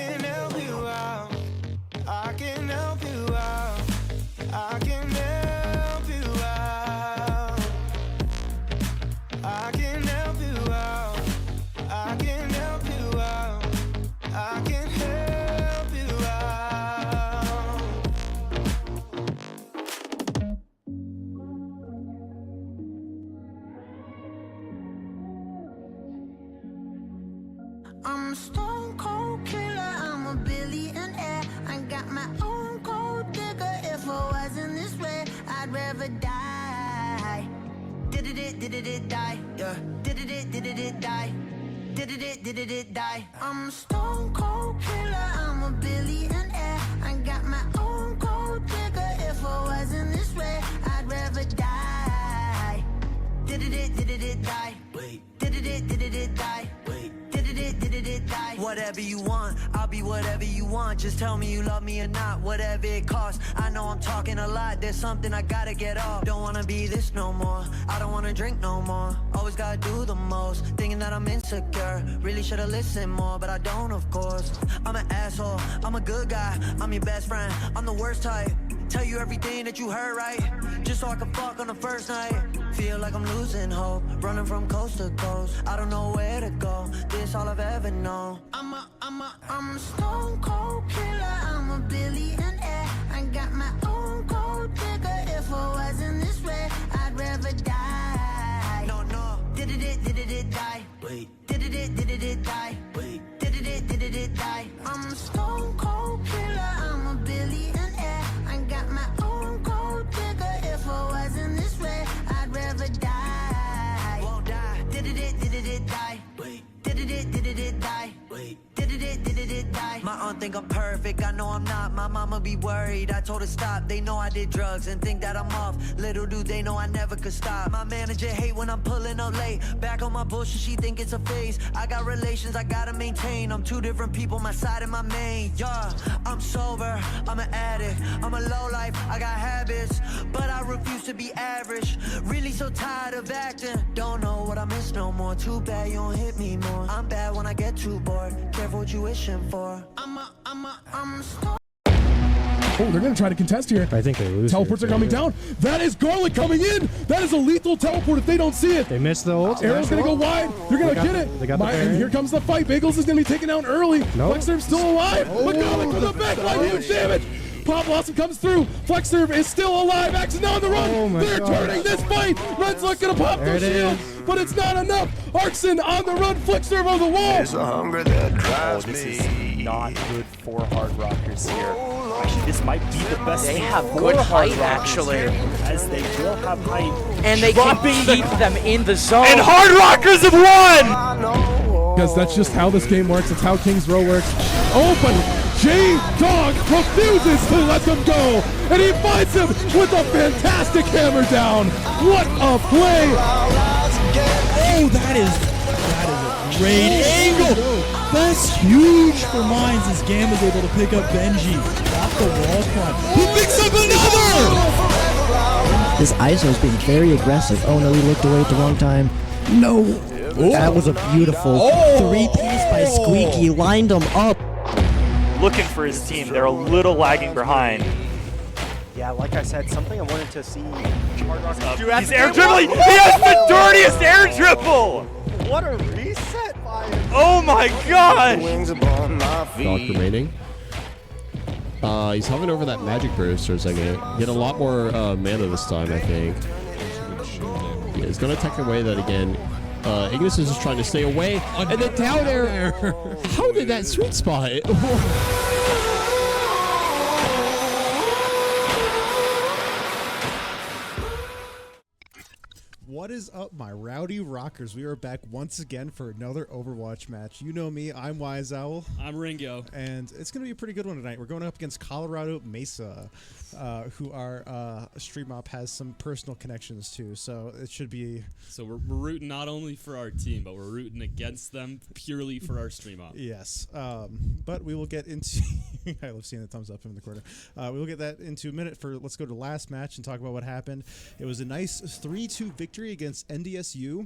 can help you out. I can help you out. I can help you out. I can help you out. I can help you out. I can help you out. I'm a stone cold killer, I'm a billionaire. I got my own gold digger. If I wasn't this way, I'd rather die. Did it die, yeah. Did it die. Did it die. I'm a stone cold killer, I'm a billionaire. I got my own gold digger. If I wasn't this way, I'd rather die. Did it die. Wait. Did it die. Wait. Did it die? Whatever you want, I'll be whatever you want. Just tell me you love me or not, whatever it costs. I know I'm talking a lot, there's something I gotta get off. Don't wanna be this no more, I don't wanna drink no more. Always gotta do the most, thinking that I'm insecure. Really should've listened more, but I don't, of course. I'm an asshole, I'm a good guy, I'm your best friend, I'm the worst type. Tell you everything that you heard right, just so I can fuck on the first night. Feel like I'm losing hope, running from coast to coast. I don't know where to go, this all I've ever known. I'm a stone cold killer, I'm a billionaire. I got my own gold digger. If I wasn't this way, I'd rather die. No. Did it die? Wait. Did it die? Wait. Did it die? I'm a stone cold killer, I'm a billionaire. I got my own gold digger. If I wasn't this way, I'd rather die. Won't die. Did it die? Wait. Did it die? Wait. Did it die? My aunt think I'm perfect, I know I'm not. My mama be worried, I told her stop. They know I did drugs and think that I'm off. Little do they know I never could stop. My manager hate when I'm pulling up late. Back on my bullshit, she think it's a phase. I got relations I gotta maintain. I'm two different people, my side and my main. Yeah, I'm sober, I'm an addict. I'm a lowlife, I got habits, but I refuse to be average. Really so tired of acting. Don't know what I miss no more. Too bad you don't hit me more. I'm bad when I get too bored. Careful what you wishing for. I'm a stone. Oh, they're going to try to contest here. I think they lose. Teleports are coming down. That is Garlic coming in. That is a lethal teleport if they don't see it. They missed the ult. Arrow's going to go wide. They're going to get it. They got the And here comes the fight. Bagels is going to be taken out early. Nope. Flexner's still alive. But Garlic with a backline, huge damage. Pop Blossom comes through. Flexner is still alive. Axe is now on the run. Oh my They're turning this fight. Red's not going to pop their shield, but it's not enough. Arkson on the run. Flexner over the wall. It's a hunger that drives This me. is not good for Hard Rockers here. Actually, this might be the best They thing have for good Hard height, Rockers actually. here, as they will have height. And they can keep them in the zone. And Hard Rockers have won! Because that's just how this game works. It's how King's Row works. Oh, but J-Dog refuses to let them go. And he finds him with a fantastic hammer down. What a play. Oh, that is a great angle. That's huge for Mines as Gam is able to pick up Benji off the wall front. He picks up another! This ISO is being very aggressive. Oh no, he looked away at the wrong time. No. That was a beautiful three-piece by Squeaky. Lined him up. Looking for his team. They're a little lagging behind. Yeah, like I said, something I wanted to see Hard Rockers do. He's air dribbling! He has the dirtiest air dribble! What a reset by him! Oh my gosh! Doc remaining. He's hovering over that magic burst for a second. Get a lot more mana this time, I think. Yeah, he's gonna attack away that again. Ignis is just trying to stay away, and then down there. How did that sweet spot? What is up, my rowdy rockers? We are back once again for another Overwatch match. You know me, I'm WiseOwl. I'm Ringo. And it's going to be a pretty good one tonight. We're going up against Colorado Mesa, who our stream op has some personal connections to, so it should be... So we're rooting not only for our team, but we're rooting against them purely for our stream op. Yes, but we will get into... I love seeing the thumbs up in the corner. We will get that into a minute. Let's go to last match and talk about what happened. It was a nice 3-2 victory victory against NDSU,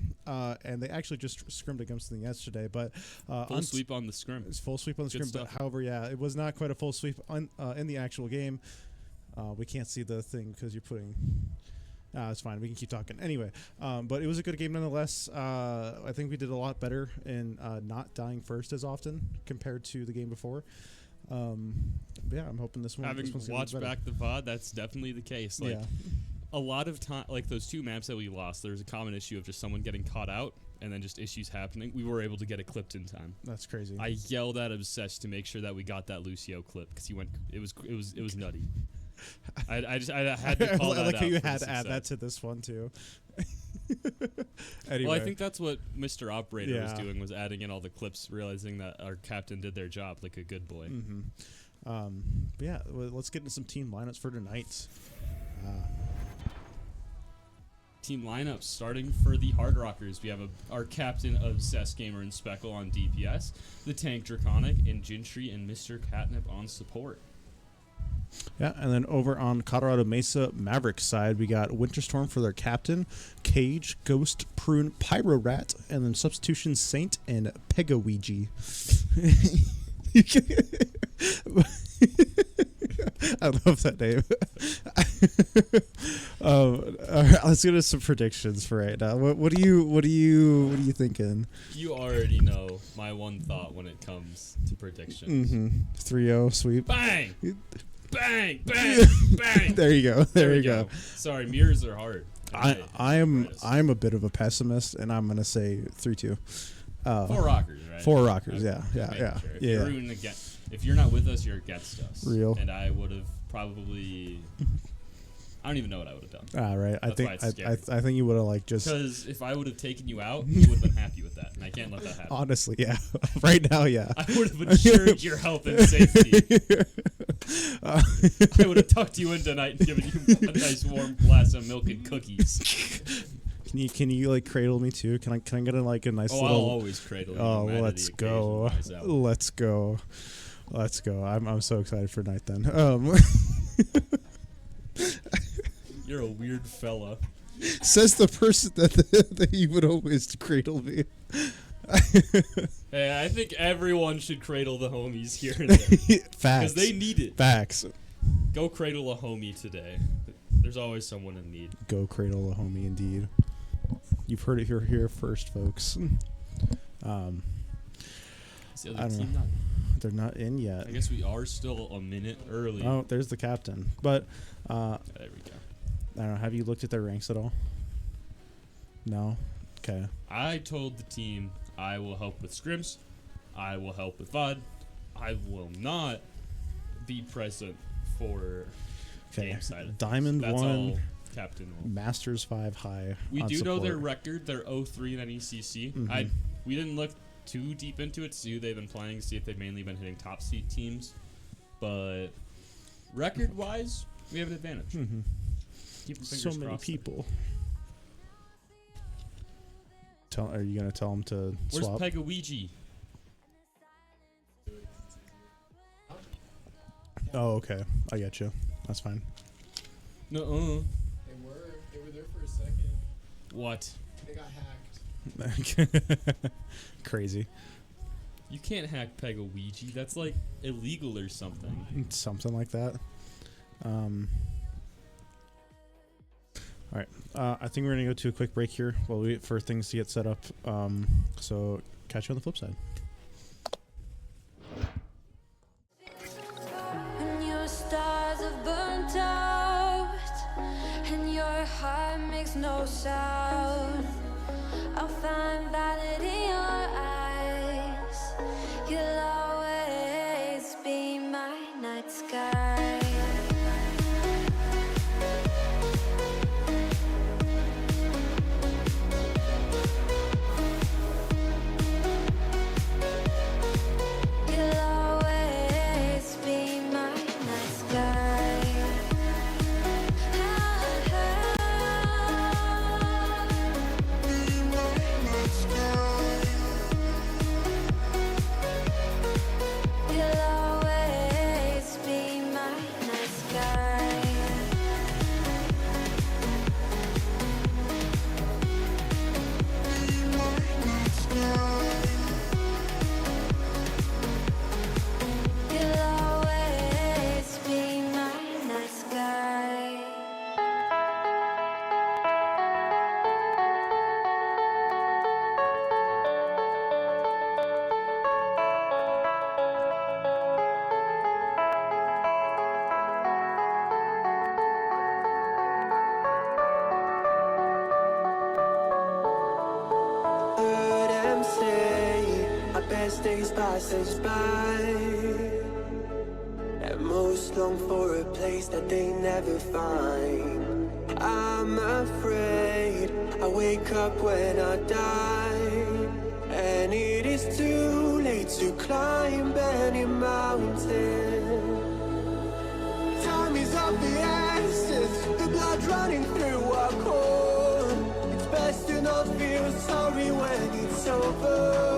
and they actually just scrimmed against them yesterday. But full sweep on the scrim. It's full sweep on the Good scrim. But stuff. however, yeah, it was not quite a full sweep in the actual game. We can't see the thing because you're putting. It's fine. We can keep talking. Anyway, but it was a good game nonetheless. I think we did a lot better in not dying first as often compared to the game before. Yeah, I'm hoping this one. Having watched back the VOD, that's definitely the case. Like, a lot of time, like those 2 maps that we lost, there's a common issue of just someone getting caught out and then just issues happening. We were able to get it clipped in time. That's crazy. I yelled at Obsessed to make sure that we got that Lucio clip because he went. It was nutty. I had to call that out. I like how you for had the to add success. that to this one too. Anyway. Well, I think that's what Mr. Operator was doing, was adding in all the clips, realizing that our captain did their job like a good boy. Yeah, well, let's get into some team lineups for tonight. Team lineups starting for the Hard Rockers. We have our captain, Obsessed Gamer and Speckle on DPS, the tank Draconic, and Gentry and Mr. Catnip on support. Yeah, and then over on Colorado Mesa Maverick side, we got Winterstorm for their captain, Cage, Ghost, Prune, Pyro Rat, and then Substitution Saint and Pegaweegee. I love that name. All right, let's get into some predictions for right now. What are you thinking? You already know my one thought when it comes to predictions. 3-0 sweep. Bang! Bang! Bang! Bang! There you go. There you go. Sorry, mirrors are hard. I'm a bit of a pessimist, and I'm gonna say 3-2. 4 Rockers, right? 4 Rockers. Okay. Yeah. Sure. If you're not with us, you're against us. Real. And I would have probably. I don't even know what I would have done. All right. That's why it's scary. I think you would have like just. Because if I would have taken you out, you would have been happy with that, and I can't let that happen. Honestly, yeah. Right now, yeah. I would have ensured your health and safety. I would have tucked you in tonight and given you a nice warm glass of milk and cookies. Can you like cradle me too? Can I get a nice little? I'll always cradle you. Oh, let's go. Let's go. I'm so excited for tonight then. You're a weird fella. Says the person that you would always cradle me. Hey, I think everyone should cradle the homies here and there. Facts. Because they need it. Facts. Go cradle a homie today. There's always someone in need. Go cradle a homie, indeed. You've heard it here first, folks. Is the other team not? They're not in yet. I guess we are still a minute early. Oh, there's the captain. But there we go. I don't know. Have you looked at their ranks at all? No. Okay. I told the team I will help with scrims. I will help with VOD. I will not be present for game side. Diamond That's 1. all Captain will. Masters 5 high. We do support. know their record. They're 0-3 in NECC. We didn't look too deep into it to see who they've been playing, see if they've mainly been hitting top seed teams. But record-wise, we have an advantage. Keep your fingers so many crossed. people. Are you gonna tell them to Where's swap? Pegaweegee? Oh, okay. I get you. That's fine. No. They were there for a second. What? They got hacked. Crazy. You can't hack Pegaweegee. That's like illegal or something. Something like that. All right. I think we're gonna go to a quick break here while we wait for things to get set up. So catch you on the flip side. When your stars have burnt out and your heart makes no sound, I'll find valid in your eyes. You'll always be my night sky. You'll always be my night sky. Be my night sky. You'll always be my as days by. And most long for a place that they never find. I'm afraid I wake up when I die, and it is too late to climb any mountain. Time is of the essence, the blood running through our core. It's best to not feel sorry when it's over.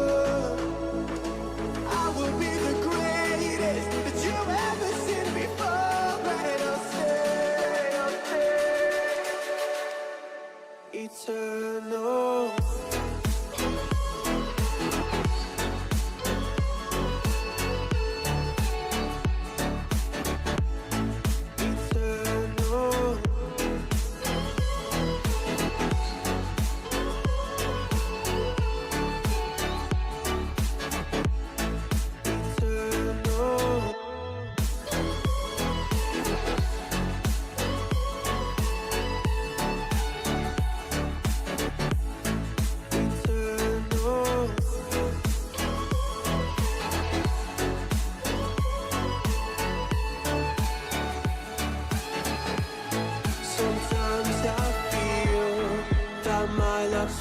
I will be the greatest that you've ever seen before, and I'll stay eternal.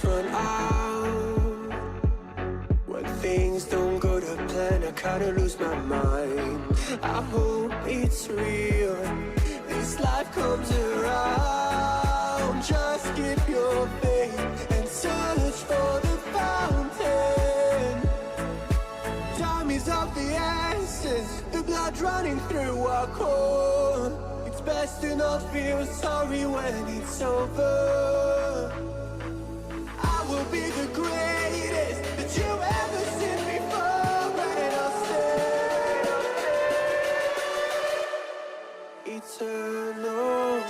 Run out when things don't go to plan. I kinda lose my mind. I hope it's real. This life comes around. Just keep your faith and search for the fountain. Time is of the essence, the blood running through our core. It's best to not feel sorry when it's over. Will be the greatest that you've ever seen before, and I'll stay eternal.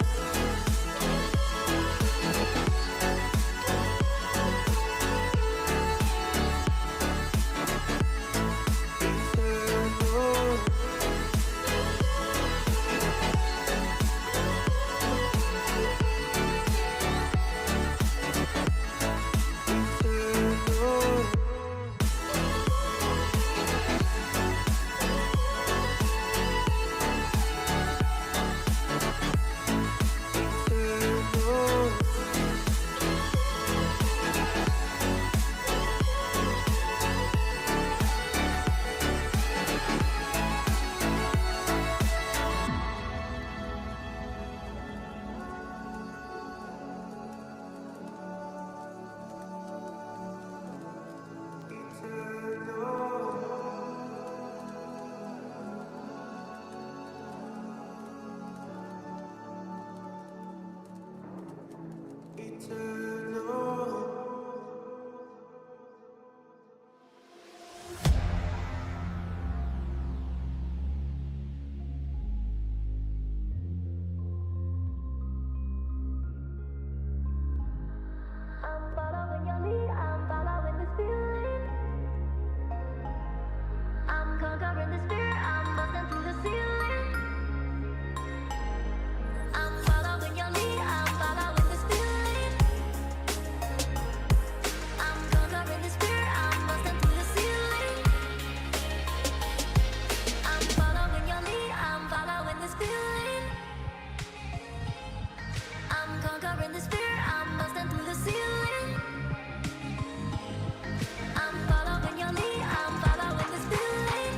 I'm following your lead, I'm following this feeling.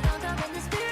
Conquering the spirit.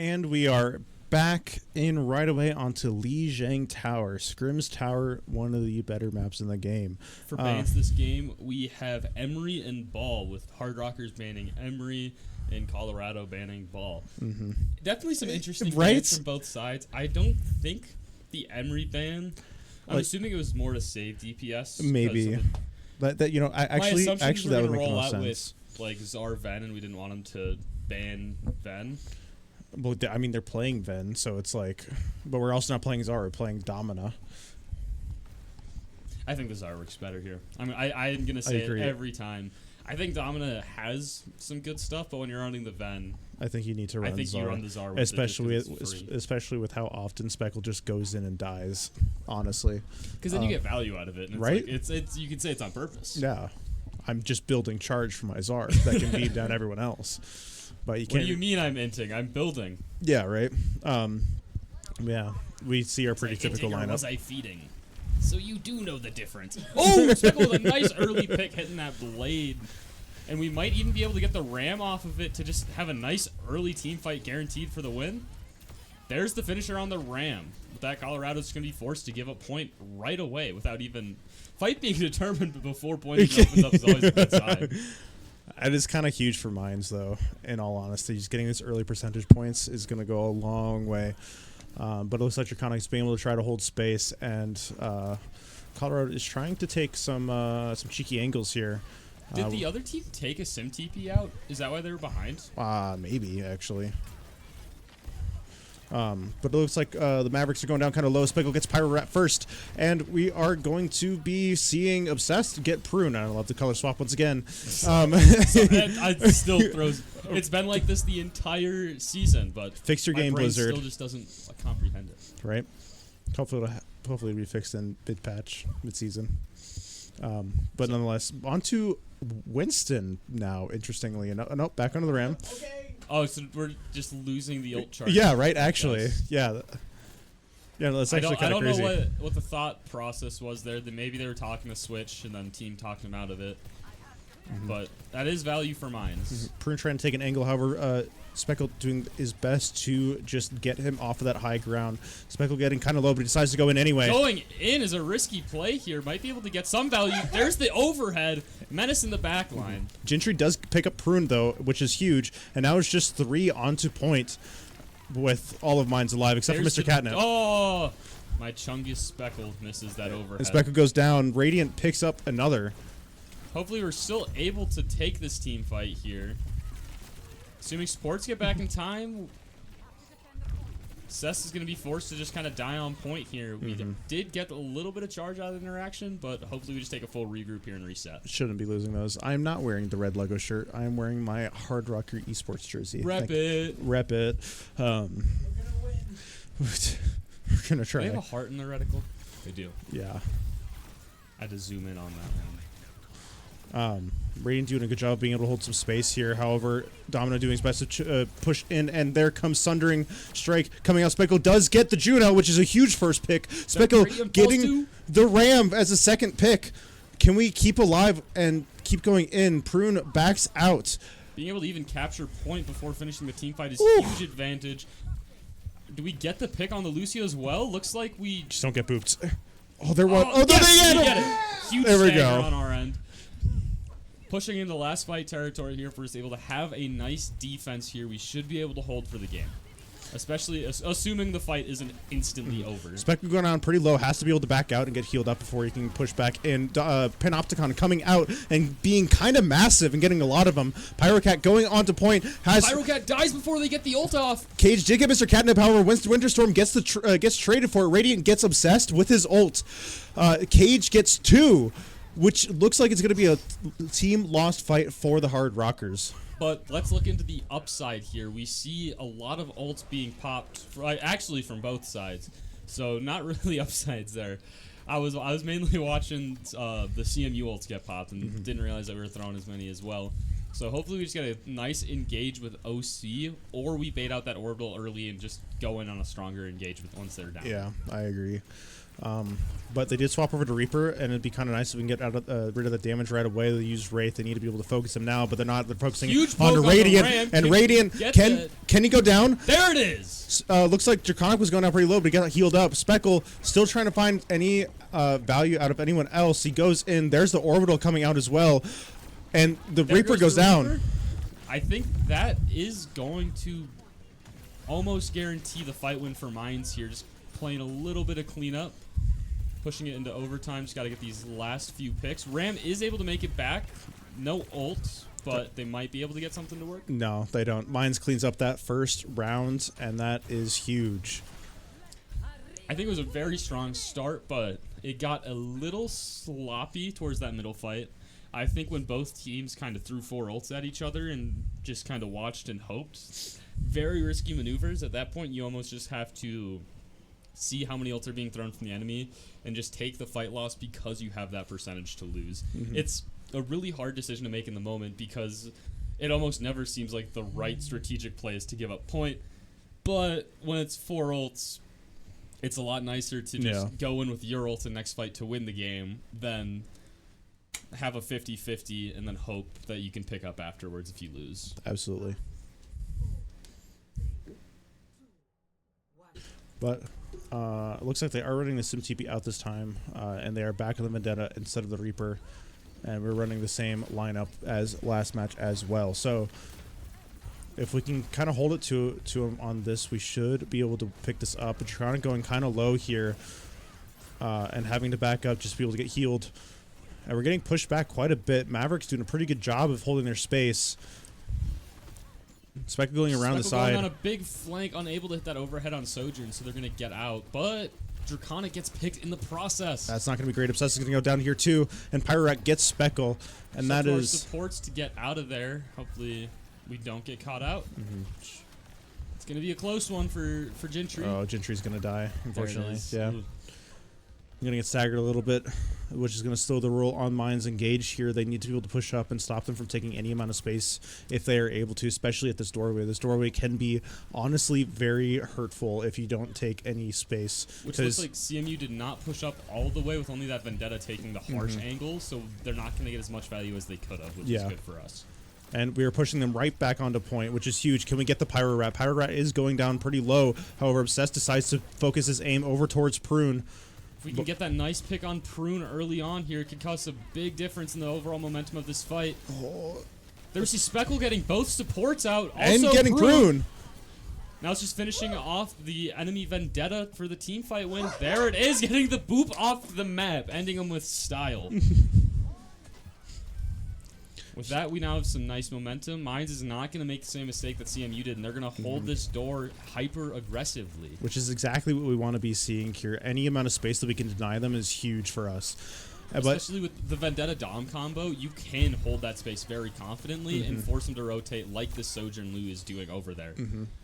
And we are back in right away onto Lijiang Tower. Scrim's Tower, one of the better maps in the game. For bans this game, we have Emery and Ball, with Hard Rockers banning Emery and Colorado banning Ball. Definitely some interesting bans from both sides. I don't think the Emery ban, I'm assuming it was more to save DPS. Maybe. But that, you know, actually that would make no sense. With, like, Czar Ven, and we didn't want him to ban Ven. Well, I mean, they're playing Ven, so it's like, but we're also not playing Czar, we're playing Domina. I think the Czar works better here. I mean, I'm going to say it every time. I think Domina has some good stuff, but when you're running the Ven, I think you need to run Czar. You run the Czar, especially with how often Speckle just goes in and dies. Honestly, because then you get value out of it, and it's right? Like, it's you can say it's on purpose. Yeah, I'm just building charge for my Czar that can beat down everyone else. But you can't. What do you mean I'm inting? I'm building. Yeah, right. Yeah, we see our pretty typical lineup. Was I feeding? So you do know the difference. Oh, Speckle with a nice early pick hitting that blade. And we might even be able to get the ram off of it to just have a nice early team fight guaranteed for the win. There's the finisher on the ram. With that, Colorado's going to be forced to give a point right away without even fight being determined before points opens up is always a good sign. It is kind of huge for Mines, though, in all honesty. Just getting this early percentage points is going to go a long way. But it looks like Draconic's being able to try to hold space, and Colorado is trying to take some cheeky angles here. Did the other team take a Sim TP out? Is that why they were behind? Maybe, actually. But it looks like the Mavericks are going down kind of low. Speckle gets Pyro Rat first, and we are going to be seeing Obsessed get Prune. I love the color swap once again. I still throws. It's been like this the entire season, but fix your game, brain Blizzard. Still just doesn't comprehend it. Right. Hopefully it'll be fixed in mid-patch, mid-season. But nonetheless, on to Winston now, interestingly. Nope, back onto the ram. Okay. Oh, so we're just losing the ult charge. Yeah, right, actually. Yeah. Yeah, that's actually kind of crazy. I don't know what the thought process was there. That maybe they were talking to switch, and then team talked him out of it. But that is value for Mines. Prune trying to take an angle, however, Speckle doing his best to just get him off of that high ground. Speckle getting kind of low, but he decides to go in anyway. Going in is a risky play here. Might be able to get some value. There's the overhead. Menace in the back line. Gentry does pick up Prune, though, which is huge. And now it's just 3 onto point with all of Mines alive, except for Mr. Catnip. Oh! My Chungus Speckle misses that overhead. And Speckle goes down. Radiant picks up another. Hopefully we're still able to take this team fight here. Assuming sports get back in time, Cess is going to be forced to just kind of die on point here. We did get a little bit of charge out of the interaction, but hopefully we just take a full regroup here and reset. Shouldn't be losing those. I'm not wearing the red Lego shirt. I am wearing my Hard Rocker Esports jersey. Rep it. Rep it. We're gonna win. We're going to try. Do they have a heart in the reticle? They do. Yeah. I had to zoom in on that one. Radiant doing a good job of being able to hold some space here. However, Domino doing his best to push in, and there comes Sundering Strike coming out. Speckle does get the Juno, which is a huge first pick. Speckle getting the Ram as a second pick. Can we keep alive and keep going in? Prune backs out. Being able to even capture point before finishing the team fight is a huge advantage. Do we get the pick on the Lucio as well? Looks like we just don't get booped. Oh, there was. Oh, yes, we get it. Huge there we stagger go. On our end. Pushing into last fight territory here for us able to have a nice defense here. We should be able to hold for the game. Especially assuming the fight isn't instantly over. Speckle going on pretty low, has to be able to back out and get healed up before he can push back in. Panopticon coming out and being kind of massive and getting a lot of them. Pyrocat going on to point. Pyrocat dies before they get the ult off. Cage did get Mr. Catnip, however, Winterstorm gets gets traded for it. Radiant gets obsessed with his ult. Cage gets 2. Which looks like it's going to be a team lost fight for the Hard Rockers. But let's look into the upside here. We see a lot of ults being popped, actually from both sides. So not really upsides there. I was mainly watching the CMU ults get popped and didn't realize that we were throwing as many as well. So hopefully we just get a nice engage with OC, or we bait out that orbital early and just go in on a stronger engagement once they're down. Yeah, I agree. But they did swap over to Reaper, and it'd be kind of nice if we can get rid of the damage right away. They use Wraith. They need to be able to focus him now, but they're not. They're focusing Huge on poke on Radiant. the Ram. And Can Radiant, get can he go down? There it is. Looks like Draconic was going down pretty low, but he got healed up. Speckle still trying to find any value out of anyone else. He goes in. There's the Orbital coming out as well. And the Reaper goes down. Reaper. I think that is going to almost guarantee the fight win for Mines here. Just playing a little bit of cleanup. Pushing it into overtime. Just got to get these last few picks. Ram is able to make it back. No ult, but they might be able to get something to work. No, they don't. Mines cleans up that first round, and that is huge. I think it was a very strong start, but it got a little sloppy towards that middle fight. I think when both teams kind of threw 4 ults at each other and just kind of watched and hoped, very risky maneuvers. At that point, you almost just have to see how many ults are being thrown from the enemy and just take the fight loss because you have that percentage to lose. It's a really hard decision to make in the moment because it almost never seems like the right strategic play is to give up point. But when it's 4 ults, it's a lot nicer to just go in with your ult in next fight to win the game than have a 50-50 and then hope that you can pick up afterwards if you lose. Absolutely. But it looks like they are running the SimTP out this time, and they are back in the Vendetta instead of the Reaper. And we're running the same lineup as last match as well. So if we can kind of hold it to him on this, we should be able to pick this up. But Tronic going kind of low here and having to back up just to be able to get healed. And we're getting pushed back quite a bit. Maverick's doing a pretty good job of holding their space. Speckle going around the side. Going on a big flank, unable to hit that overhead on Sojourn, so they're going to get out. But Draconic gets picked in the process. That's not going to be great. Obsess is going to go down here too, and Pyrorat gets Speckle, and that is supports to get out of there. Hopefully, we don't get caught out. It's going to be a close one for Gentry. Oh, Gentry's going to die, unfortunately. Yeah. Ooh. I'm going to get staggered a little bit, which is going to slow the roll on Mines Engage here. They need to be able to push up and stop them from taking any amount of space if they are able to, especially at this doorway. This doorway can be honestly very hurtful if you don't take any space. Which looks like CMU did not push up all the way with only that Vendetta taking the harsh angle, so they're not going to get as much value as they could have, which is good for us. And we are pushing them right back onto point, which is huge. Can we get the Pyro Rat? Pyro Rat is going down pretty low. However, Obsess decides to focus his aim over towards Prune. If we can get that nice pick on Prune early on here, it could cause a big difference in the overall momentum of this fight. There we see Speckle getting both supports out. Also and getting Prune. Now it's just finishing off the enemy Vendetta for the team fight win. There it is, getting the boop off the map, ending him with style. With that, we now have some nice momentum. Mines is not going to make the same mistake that CMU did, and they're going to hold this door hyper-aggressively. Which is exactly what we want to be seeing here. Any amount of space that we can deny them is huge for us. Especially with the Vendetta Dom combo, you can hold that space very confidently and force them to rotate like the Sojourn Lu is doing over there.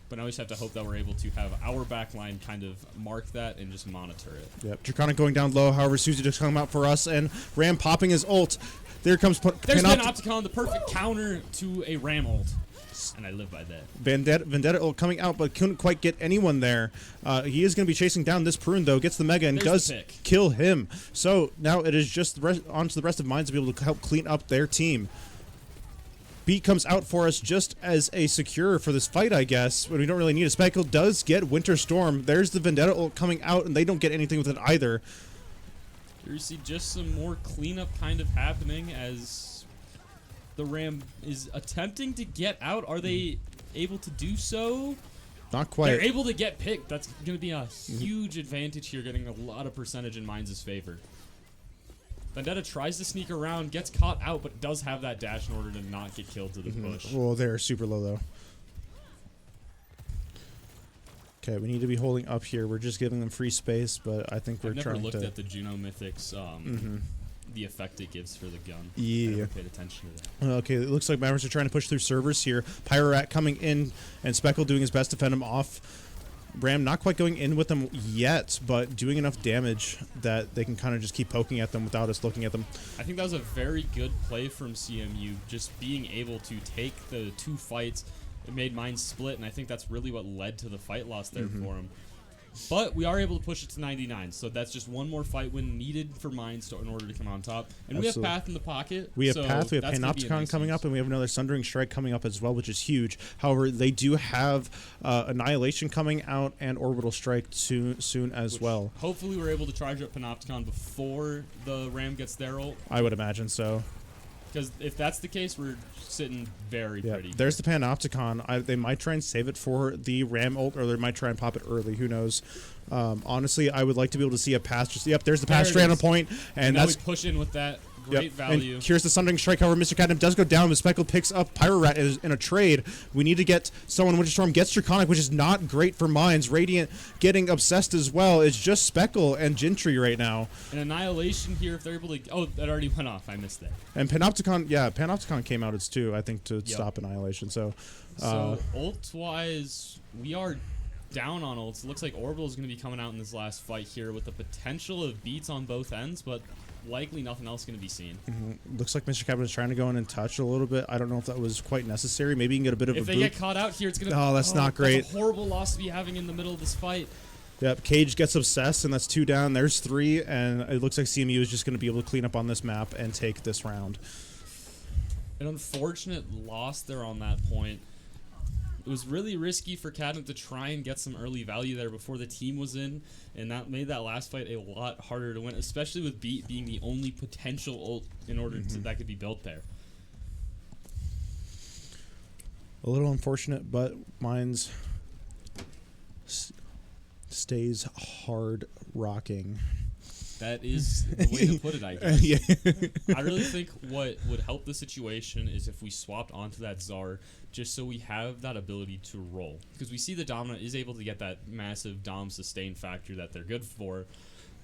But now we just have to hope that we're able to have our backline kind of mark that and just monitor it. Yep. Draconic going down low. However, Susie just come out for us, and Ram popping his ult. There comes There's Panopticon, the perfect counter to a Ram ult. And I live by that. Vendetta ult coming out, but couldn't quite get anyone there. He is going to be chasing down this Prune, though. Gets the Mega and does kill him. So now it is just onto the rest of Mines to be able to help clean up their team. Beat comes out for us just as a secure for this fight, I guess, when we don't really need a Speckle. Does get Winter Storm. There's the Vendetta ult coming out, and they don't get anything with it either. Here you see just some more cleanup kind of happening as the Ram is attempting to get out. Are they able to do so? Not quite. They're able to get picked. That's going to be a huge advantage here, getting a lot of percentage in Mines' favor. Vendetta tries to sneak around, gets caught out, but does have that dash in order to not get killed to the push. Well, they're super low, though. Okay, we need to be holding up here. We're just giving them free space, but I think we're trying to... I've never looked at the Juno Mythics, the effect it gives for the gun. Yeah. I never paid attention to that. Okay, it looks like Mavericks are trying to push through servers here. Pyrorat coming in, and Speckle doing his best to fend him off. Ram not quite going in with them yet, but doing enough damage that they can kind of just keep poking at them without us looking at them. I think that was a very good play from CMU, just being able to take the two fights. It made Mines split, and I think that's really what led to the fight loss there for him. But we are able to push it to 99, so that's just one more fight win needed for Mines in order to come on top. And we have Path in the pocket. We have so Path, we have that's gonna be a Panopticon nice coming use. up, and we have another Sundering Strike coming up as well, which is huge. However, they do have Annihilation coming out and Orbital Strike soon as well. Hopefully we're able to charge up Panopticon before the Ram gets their ult. I would imagine so. Because if that's the case, we're sitting very pretty. There's the Panopticon. They might try and save it for the Ram ult, or they might try and pop it early. Who knows? Honestly, I would like to be able to see a pass. Yep, there's the pass straight on point, and now that's we push in with that. Great value. And here's the Sundering Strike. However, Mr. Catnip does go down, but Speckle picks up Pyro Rat in a trade. We need to get someone. Winter Storm gets Draconic, which is not great for Mines. Radiant getting obsessed as well. It's just Speckle and Gentry right now. An Annihilation here if they're able to... Oh, that already went off. I missed that. And Panopticon, Panopticon came out as too, I think, to stop Annihilation. So ult-wise, we are down on ults. It looks like Orbital is going to be coming out in this last fight here with the potential of beats on both ends, but likely nothing else going to be seen. Looks like Mr. Captain is trying to go in and touch a little bit. I don't know if that was quite necessary. Maybe you can get a bit of a If they boop. get caught out here, it's going to... Oh, that's not great. That's a horrible loss to be having in the middle of this fight. Yep, Cage gets obsessed, and that's 2 down. There's 3, and it looks like CMU is just going to be able to clean up on this map and take this round. An unfortunate loss there on that point. It was really risky for Cadnip to try and get some early value there before the team was in, and that made that last fight a lot harder to win, especially with Beat being the only potential ult in order to that could be built there. A little unfortunate, but Mines stays hard rocking. That is the way to put it, I guess. Yeah. I really think what would help the situation is if we swapped onto that Czar, just so we have that ability to roll. Because we see the Dominant is able to get that massive Dom sustain factor that they're good for,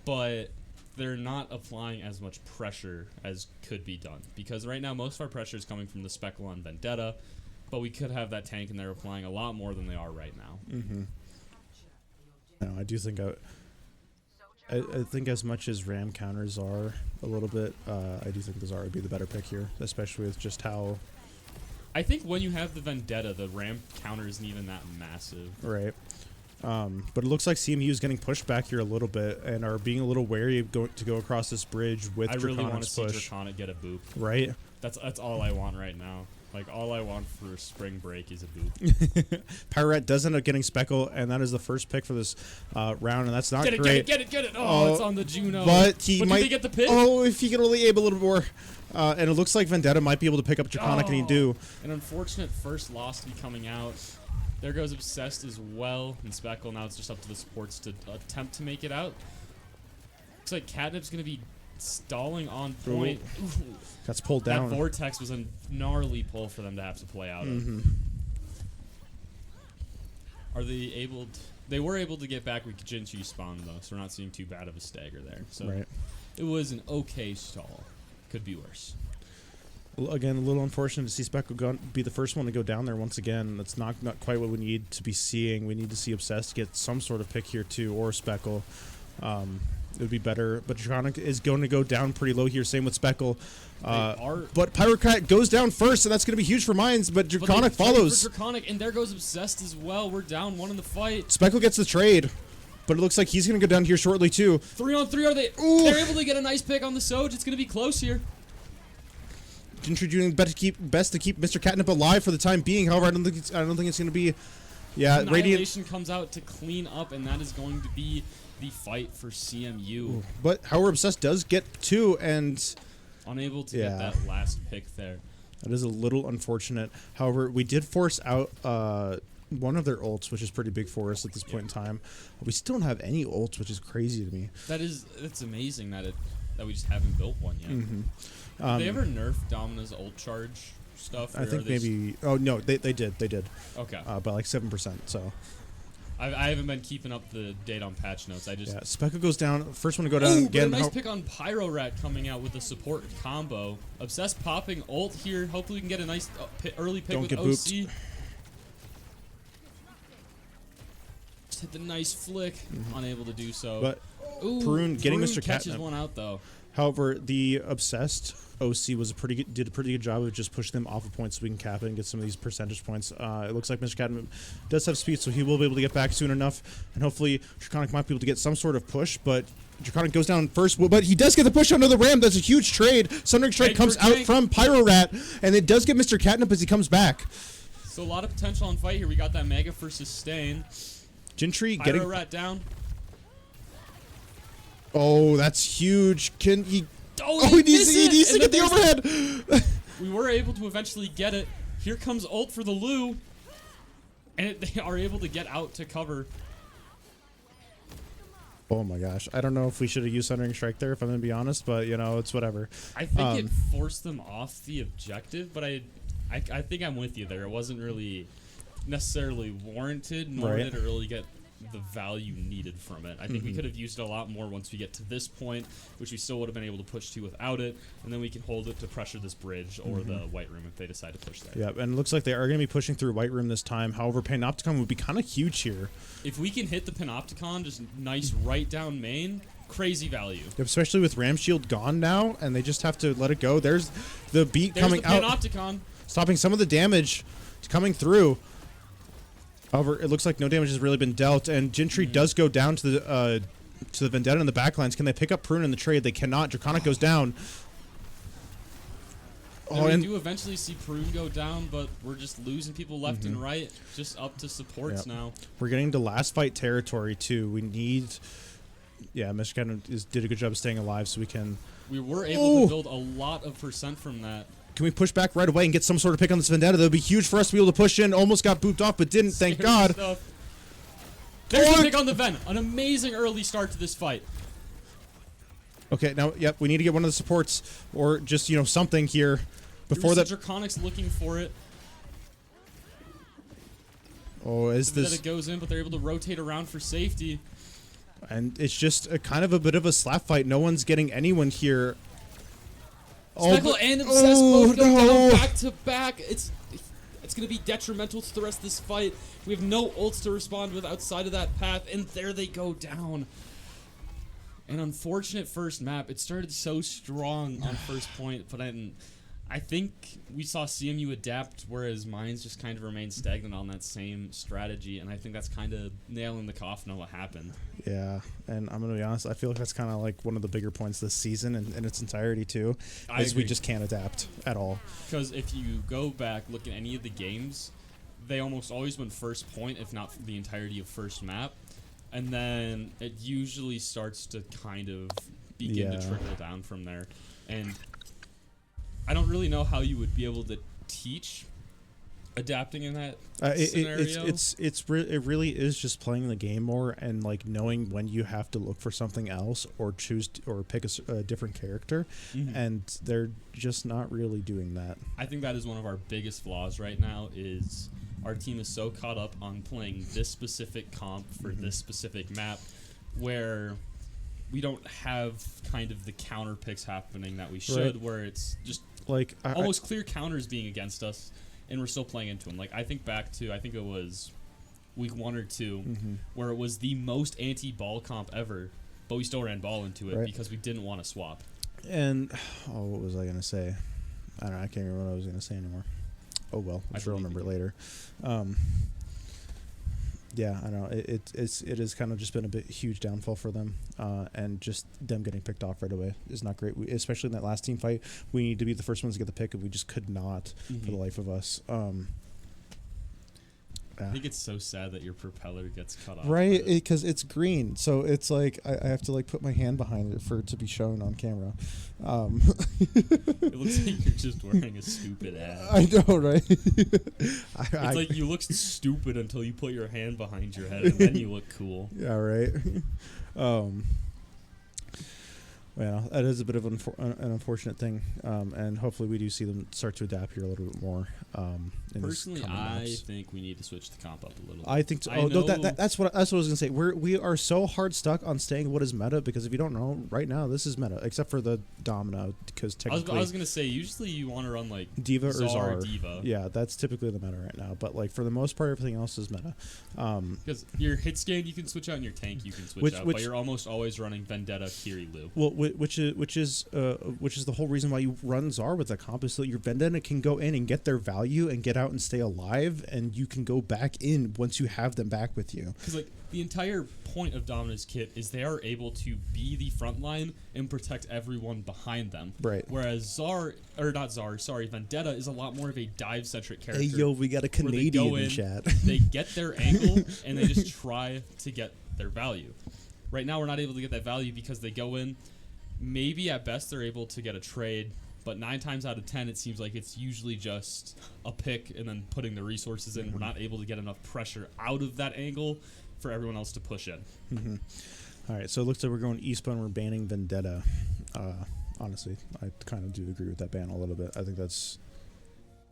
but they're not applying as much pressure as could be done. Because right now, most of our pressure is coming from the Speckle on Vendetta, but we could have that tank and they're applying a lot more than they are right now. No, I do think I think as much as Ram counters are a little bit, I do think the Czar would be the better pick here, especially with just how... I think when you have the Vendetta, the Ram counter isn't even that massive. Right. But it looks like CMU is getting pushed back here a little bit and are being a little wary of to go across this bridge with I really want to Draconic's see push. Draconic get a boop. Right? That's all I want right now. Like, all I want for spring break is a boop. Pyret does end up getting Speckle, and that is the first pick for this round, and that's not great. Get it! Oh, it's on the Juno. But he might... Did they get the pick? Oh, if he could only aim a little more. And it looks like Vendetta might be able to pick up Draconic, and he do. An unfortunate first loss to be coming out. There goes Obsessed as well, and Speckle. Now it's just up to the supports to attempt to make it out. Looks like Catnip's going to be stalling on point. That's pulled down. That Vortex was a gnarly pull for them to have to play out of. Are they able to... They were able to get back with Jinchi spawn, though, so we're not seeing too bad of a stagger there. So it was an okay stall. Could be worse. Again, a little unfortunate to see Speckle be the first one to go down there once again. That's not quite what we need to be seeing. We need to see Obsessed get some sort of pick here, too, or Speckle. It would be better, but Draconic is going to go down pretty low here. Same with Speckle. But Pyrocrat goes down first, and that's going to be huge for Mines, but Draconic follows. Draconic, and there goes Obsessed as well. We're down 1 in the fight. Speckle gets the trade, but it looks like he's going to go down here shortly, too. 3-on-3, are they? Ooh. They're able to get a nice pick on the Soj. It's going to be close here. Gentry doing best to keep Mr. Catnip alive for the time being. However, I don't think it's going to be... Yeah, Annihilation comes out to clean up, and that is going to be the fight for CMU. Ooh. But however, Obsessed does get 2 and... Unable to get that last pick there. That is a little unfortunate. However, we did force out one of their ults, which is pretty big for us at this point in time. We still don't have any ults, which is crazy to me. It's amazing that we just haven't built one yet. Did they ever nerf Domina's ult charge stuff? I think maybe... Oh, no, they did. Okay. By like 7%, so... I haven't been keeping up the date on patch notes. I just... Yeah, Speckle goes down. First one to go down again. A nice pick on Pyro Rat coming out with the support combo. Obsessed popping ult here. Hopefully we can get a nice early pick with OC. Booped. Just hit the nice flick. Unable to do so. But Perun getting Mr. catches Catnip. one out, though. However, the Obsessed OC was did a pretty good job of just pushing them off of points so we can cap it and get some of these percentage points. It looks like Mr. Cadman does have speed, so he will be able to get back soon enough, and hopefully Draconic might be able to get some sort of push, but Draconic goes down first, but he does get the push onto the Ram. That's a huge trade. Sundering Strike comes out from Pyro Rat, and it does get Mr. Catnip as he comes back. So a lot of potential on fight here. We got that Mega for sustain. Gentry Pyro getting... Rat down. Oh, that's huge. Can he... Oh, he needs to get the overhead. We were able to eventually get it. Here comes ult for the Lu. And they are able to get out to cover. Oh my gosh. I don't know if we should have used Sundering Strike there, if I'm going to be honest, but, you know, it's whatever. I think it forced them off the objective, but I think I'm with you there. It wasn't really necessarily warranted, nor did it really get the value needed from it. I think we could have used it a lot more once we get to this point, which we still would have been able to push to without it, and then we can hold it to pressure this bridge or the White Room if they decide to push there. Yeah, and it looks like they are going to be pushing through White Room this time. However, Panopticon would be kind of huge here. If we can hit the Panopticon, just nice right down main, crazy value. Especially with Ram Shield gone now, and they just have to let it go. There's the beat coming the out. Panopticon. Stopping some of the damage coming through. However, it looks like no damage has really been dealt, and Gentry does go down to the Vendetta in the backlines. Can they pick up Prune in the trade? They cannot. Draconic goes down. And we do eventually see Prune go down, but we're just losing people left and right, just up to supports now. We're getting to last fight territory, too. We need... Yeah, Michigan did a good job of staying alive, so we can... We were able to build a lot of percent from that. Can we push back right away and get some sort of pick on this Vendetta? That would be huge for us to be able to push in. Almost got booped off, but didn't, thank God. There's a pick on the Ven. An amazing early start to this fight. Okay, now, yep, we need to get one of the supports or just, you know, something here before that. Draconic's looking for it. Oh, is this... Vendetta goes in, but they're able to rotate around for safety. And it's just a kind of a bit of a slap fight. No one's getting anyone here. Speckle and Obsessed both go down back to back. It's going to be detrimental to the rest of this fight. We have no ults to respond with outside of that path, and there they go down. An unfortunate first map. It started so strong on first point, but I think we saw CMU adapt, whereas Mines just kind of remained stagnant on that same strategy, and I think that's kind of nailing the coffin of what happened. Yeah, and I'm going to be honest, I feel like that's kind of like one of the bigger points this season in its entirety, too, is we just can't adapt at all. Because if you go back, look at any of the games, they almost always win first point, if not the entirety of first map, and then it usually starts to kind of begin to trickle down from there. And I don't really know how you would be able to teach adapting in that scenario. It really is just playing the game more and like knowing when you have to look for something else or choose or pick a different character, and they're just not really doing that. I think that is one of our biggest flaws right now. Is our team is so caught up on playing this specific comp for this specific map, where we don't have kind of the counter picks happening that we should, where it's just like almost clear counters being against us, and we're still playing into them. Like, I think back to, I think it was week 1 or 2, where it was the most anti-ball comp ever, but we still ran ball into it because we didn't want to swap. And, what was I going to say? I don't know, I can't remember what I was going to say anymore. Oh well, I'm sure I'll remember it later. Yeah, I know. It has kind of just been a huge downfall for them, and just them getting picked off right away is not great. Especially in that last team fight, we need to be the first ones to get the pick, and we just could not for the life of us. I think it's so sad that your propeller gets cut off. Right, because it's green, so it's like I have to like put my hand behind it for it to be shown on camera. It looks like you're just wearing a stupid ad. I know, right? It's like you look stupid until you put your hand behind your head, and then you look cool. Yeah, right. Well, that is a bit of an unfortunate thing, and hopefully we do see them start to adapt here a little bit more. Personally, I think we need to switch the comp up a little. I think so. That's what I was going to say. We are so hard stuck on staying what is meta, because if you don't know, right now this is meta, except for the Domino, because technically I was going to say usually you want to run like Diva or Zar. Diva. Yeah, that's typically the meta right now. But like for the most part, everything else is meta. Because your hit scan you can switch out, and your tank you can switch out, but you're almost always running Vendetta, Kiri, Lu. Well, which is the whole reason why you run Czar with the comp, is so your Vendetta can go in and get their value and get out and stay alive, and you can go back in once you have them back with you. Because like the entire point of Dominus Kit is they are able to be the front line and protect everyone behind them. Right. Whereas Vendetta is a lot more of a dive-centric character. Hey yo, we got a Canadian in chat. They get their angle and they just try to get their value. Right now we're not able to get that value because they go in. Maybe at best they're able to get a trade, but 9 times out of 10 it seems like it's usually just a pick and then putting the resources in. We're not able to get enough pressure out of that angle for everyone else to push in. All right, so it looks like we're going Eastbound and we're banning Vendetta. Honestly, I kind of do agree with that ban a little bit. I think that's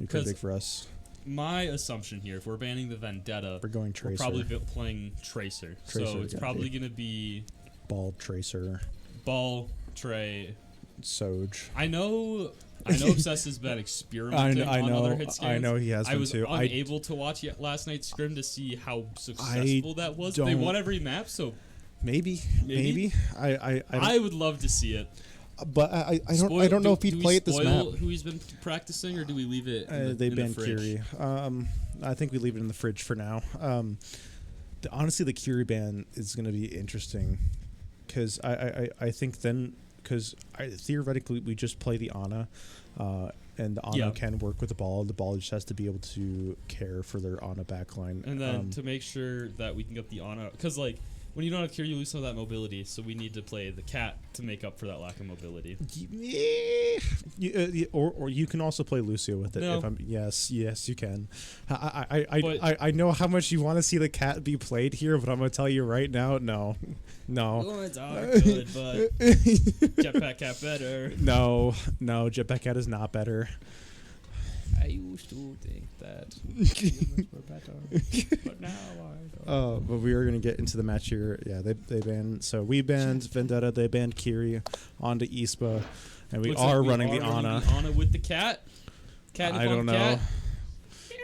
pretty big for us. My assumption here, if we're banning the Vendetta, we're going Tracer. We're probably playing Tracer. So it's probably going to be Ball, Tracer, Ball, Trey, Soj. I know Obsess has been experimenting on other hit scans. I know he has been too. I was unable to watch last night's scrim to see how successful that was. They won every map, so maybe. I would love to see it. But I don't know if he'd play it this map. Who he's been practicing, or do we leave it? They banned Curie. I think we leave it in the fridge for now. Honestly, the Curie ban is going to be interesting because I think then because theoretically we just play the Ana, and the Ana can work with the ball. The ball just has to be able to care for their Ana backline, and then to make sure that we can get the Ana, because like. When you don't have Cure, you lose some of that mobility, so we need to play the cat to make up for that lack of mobility. Or you can also play Lucio with it. No. Yes, you can. I know how much you want to see the cat be played here, but I'm going to tell you right now, no. Lords are good, but Jetpack Cat better. No, Jetpack Cat is not better. I used to think that humans were better, but now I don't. But we are going to get into the match here. Yeah, they banned. So we banned Vendetta. They banned Kiri onto Ispa, and we are running the Ana. Ana with the cat. I don't know. Cat.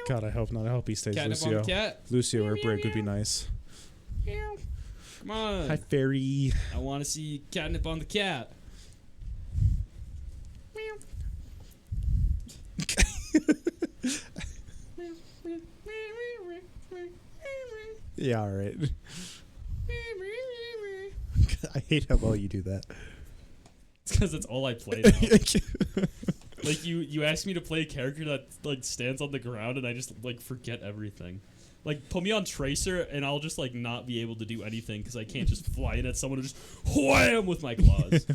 God, I hope not. I hope he stays Catnip Lucio. on the cat. Lucio or Brig would be nice. Come on. Hi, Fairy. I want to see catnip on the cat. Yeah, all right. I hate how well you do that. It's because it's all I play now. Like you asked me to play a character that like stands on the ground and I just like forget everything. Like put me on Tracer and I'll just like not be able to do anything because I can't just fly in at someone and just wham with my claws.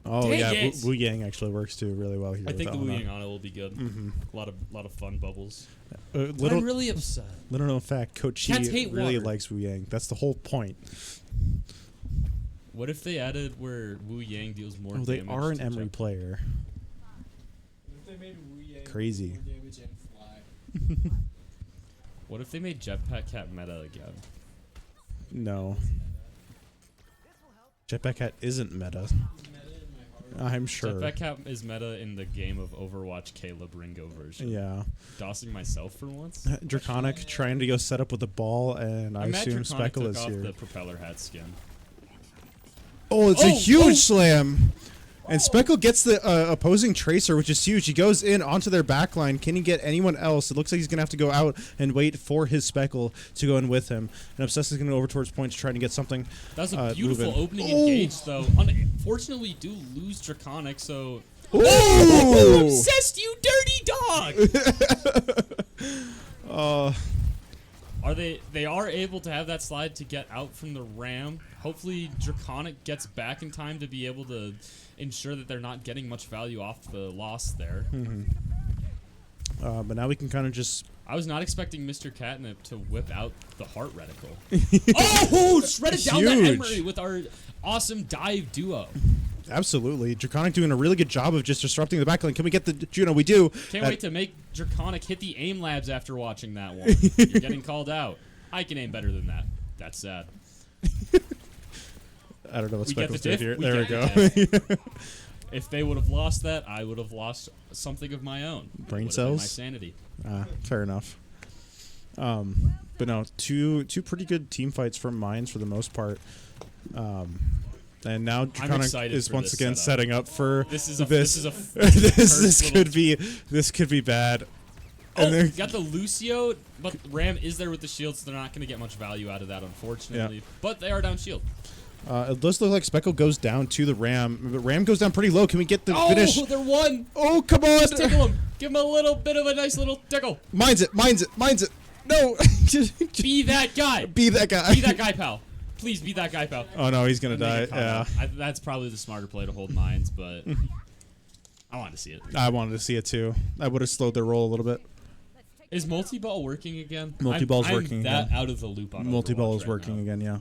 Oh dang yeah, Wu Yang actually works too really well here. I think the Wu Yang Ana will be good. A lot of fun bubbles. I'm really upset. Little known fact: Coach Chi really likes Wu Yang. That's the whole point. What if they added where Wu Yang deals more damage? They are an Emery player. What if they made Wu Yang crazy more damage and fly? What if they made Jetpack Cat meta again? No. Jetpack Cat isn't meta. I'm sure. Jetpack Cat is meta in the game of Overwatch Caleb Ringo version. Yeah. Dossing myself for once. Draconic trying to go set up with the ball, and I assume Speckle is here. The propeller hat skin. Oh, it's a huge slam. And Speckle gets the opposing Tracer, which is huge. He goes in onto their backline. Can he get anyone else? It looks like he's going to have to go out and wait for his Speckle to go in with him. And Obsess is going to go over towards point to try to get something. That was a beautiful opening engage, though. Unfortunately, we do lose Draconic, so... Oh! Obsessed, you dirty dog! They are able to have that slide to get out from the ram. Hopefully Draconic gets back in time to be able to ensure that they're not getting much value off the loss there. But now we can kind of just... I was not expecting Mr. Catnip to whip out the heart reticle. Oh! Shredded down that Emery with our awesome dive duo. Absolutely. Draconic doing a really good job of just disrupting the backline. Can we get the Juno? We do. Can't wait to make Draconic hit the aim labs after watching that one. You're getting called out. I can aim better than that. That's sad. I don't know what Speckle's doing here. We there we go. If they would have lost that, I would have lost something of my own. Brain cells? My sanity. Fair enough. But no, two pretty good team fights from Mines for the most part. And now Draconic excited is for once this again setup. setting up for This is this. a This could be bad. Oh, And they're- got the Lucio, but Ram is there with the shield, so they're not going to get much value out of that, unfortunately. Yeah. But they are down shield. It does look like Speckle goes down to the Ram, but Ram goes down pretty low. Can we get the finish? Oh, they're one. Oh, come on! Just tickle him. Give him a little bit of a nice little tickle. Mines it! No! Be that guy. Be that guy. Be that guy, pal. Please be that guy, pal. Oh no, he's gonna And make die. it come Yeah. out. That's probably the smarter play to hold mines, but I wanted to see it. I wanted to see it too. I would have slowed their roll a little bit. Is multi-ball working again? Multi-ball's I'm working that again. out of the loop on Multi-ball Overwatch is right working now. again, yeah.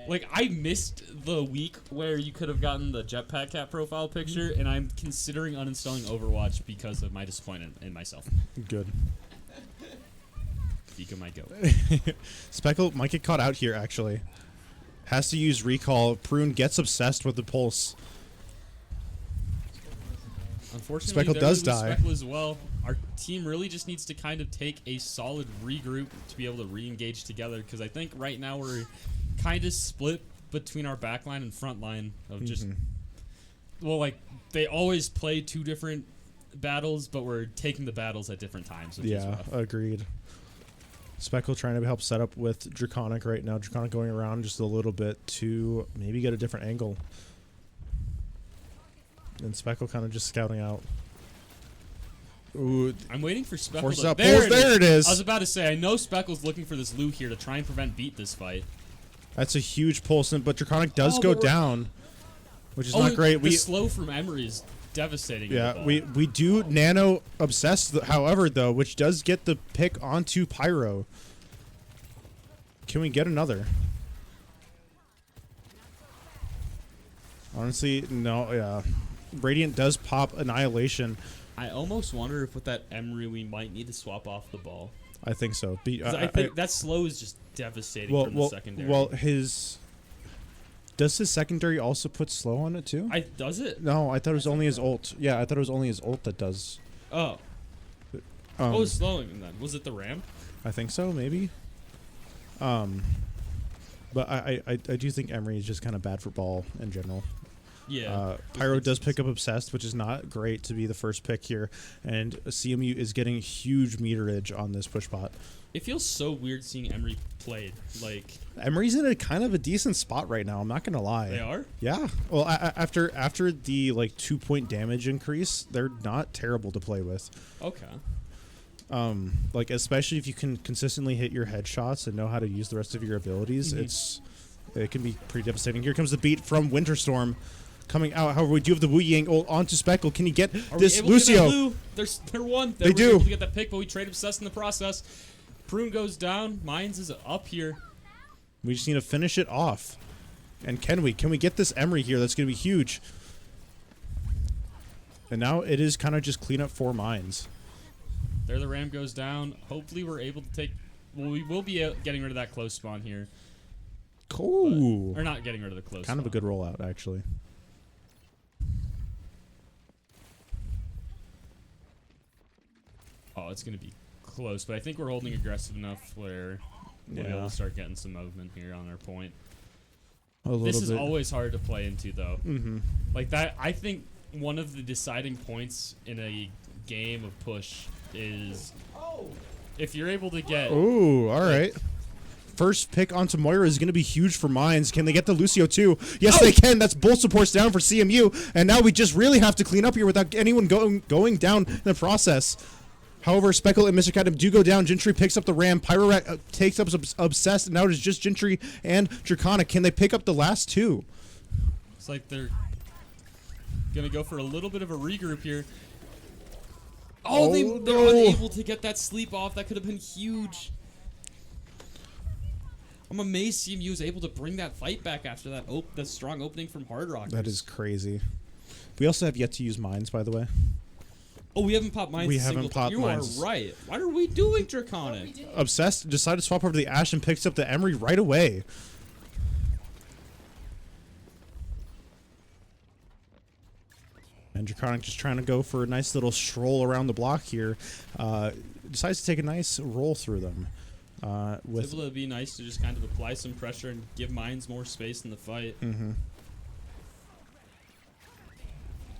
Like, I missed the week where you could have gotten the Jetpack Cat profile picture, and I'm considering uninstalling Overwatch because of my disappointment in myself. Good. Beacon might go. Speckle might get caught out here, actually. Has to use recall. Prune gets obsessed with the pulse. Unfortunately, Speckle there does we lose die. Speckle as well. Our team really just needs to kind of take a solid regroup to be able to re-engage together, because I think right now we're kind of split between our backline and front line of just well, like, they always play two different battles, but we're taking the battles at different times, which is Yeah, rough. agreed. Speckle trying to help set up with Draconic right now. Draconic going around just a little bit to maybe get a different angle. And Speckle kind of just scouting out. Ooh, I'm waiting for Speckle. forces to, out pulls. There it is. I was about to say, I know Speckle's looking for this loot here to try and prevent beat this fight. That's a huge pulse, but Draconic does Oh, go but we're- down, which is not great. The slow from Emery is devastating. Yeah, we do nano obsess, however, though, which does get the pick onto Pyro. Can we get another? Honestly, no. Yeah, Radiant does pop Annihilation. I almost wonder if with that Emery we might need to swap off the ball. I think so. 'Cause I think that slow is just devastating from the secondary. Well, does his secondary also put slow on it too? Does it? No, I thought it was only his ult. Yeah, I thought it was only his ult that does. Oh. What was slowing him then? Was it the Ram? I think so, maybe. But I do think Emery is just kind of bad for ball in general. Yeah. Pyro does pick up Obsessed, which is not great to be the first pick here, and CMU is getting huge meterage on this push bot. It feels so weird seeing Emery played. Like, Emery's in a kind of a decent spot right now. I'm not gonna lie. They are? Yeah. Well, after the like 2-point damage increase, they're not terrible to play with. Okay. Like, especially if you can consistently hit your headshots and know how to use the rest of your abilities, it can be pretty devastating. Here comes the beat from Winterstorm coming out. However, we do have the Wu Yang ult onto Speckle. Can he get this Lucio? They're one. They were do. able to get that pick, but we trade Obsessed in the process. Prune goes down. Mines is up here. We just need to finish it off. And can we get this Emery here? That's going to be huge. And now it is kind of just clean up 4 mines. There the Ram goes down. Hopefully we're able to take... Well, we will be getting rid of that close spawn here. Cool. Or not getting rid of the close Kind of a spawn. good rollout, actually. Oh, it's going to be close, but I think we're holding aggressive enough where we'll be able to start getting some movement here on our point. This is always hard to play into, though. Like that, I think one of the deciding points in a game of push is if you're able to get... Ooh, all right. First pick onto Moira is going to be huge for Mines. Can they get the Lucio too? Yes, they can. That's both supports down for CMU. And now we just really have to clean up here without anyone going down in the process. However, Speckle and Mr. Cadam do go down. Gentry picks up the Ram. Pyro takes up Obsessed. And now it is just Gentry and Draconic. Can they pick up the last 2? It's like they're going to go for a little bit of a regroup here. Oh, they're unable to get that sleep off. That could have been huge. I'm amazed CMU was able to bring that fight back after that strong opening from Hard Rock. That is crazy. We also have yet to use Mines, by the way. Oh, we haven't popped Mines. We haven't popped Mines. You are right. What are we doing, Draconic? Obsessed decided to swap over to the Ashe and picks up the Emery right away. And Draconic just trying to go for a nice little stroll around the block here. Decides to take a nice roll through them. It's able to be nice to just kind of apply some pressure and give Mines more space in the fight.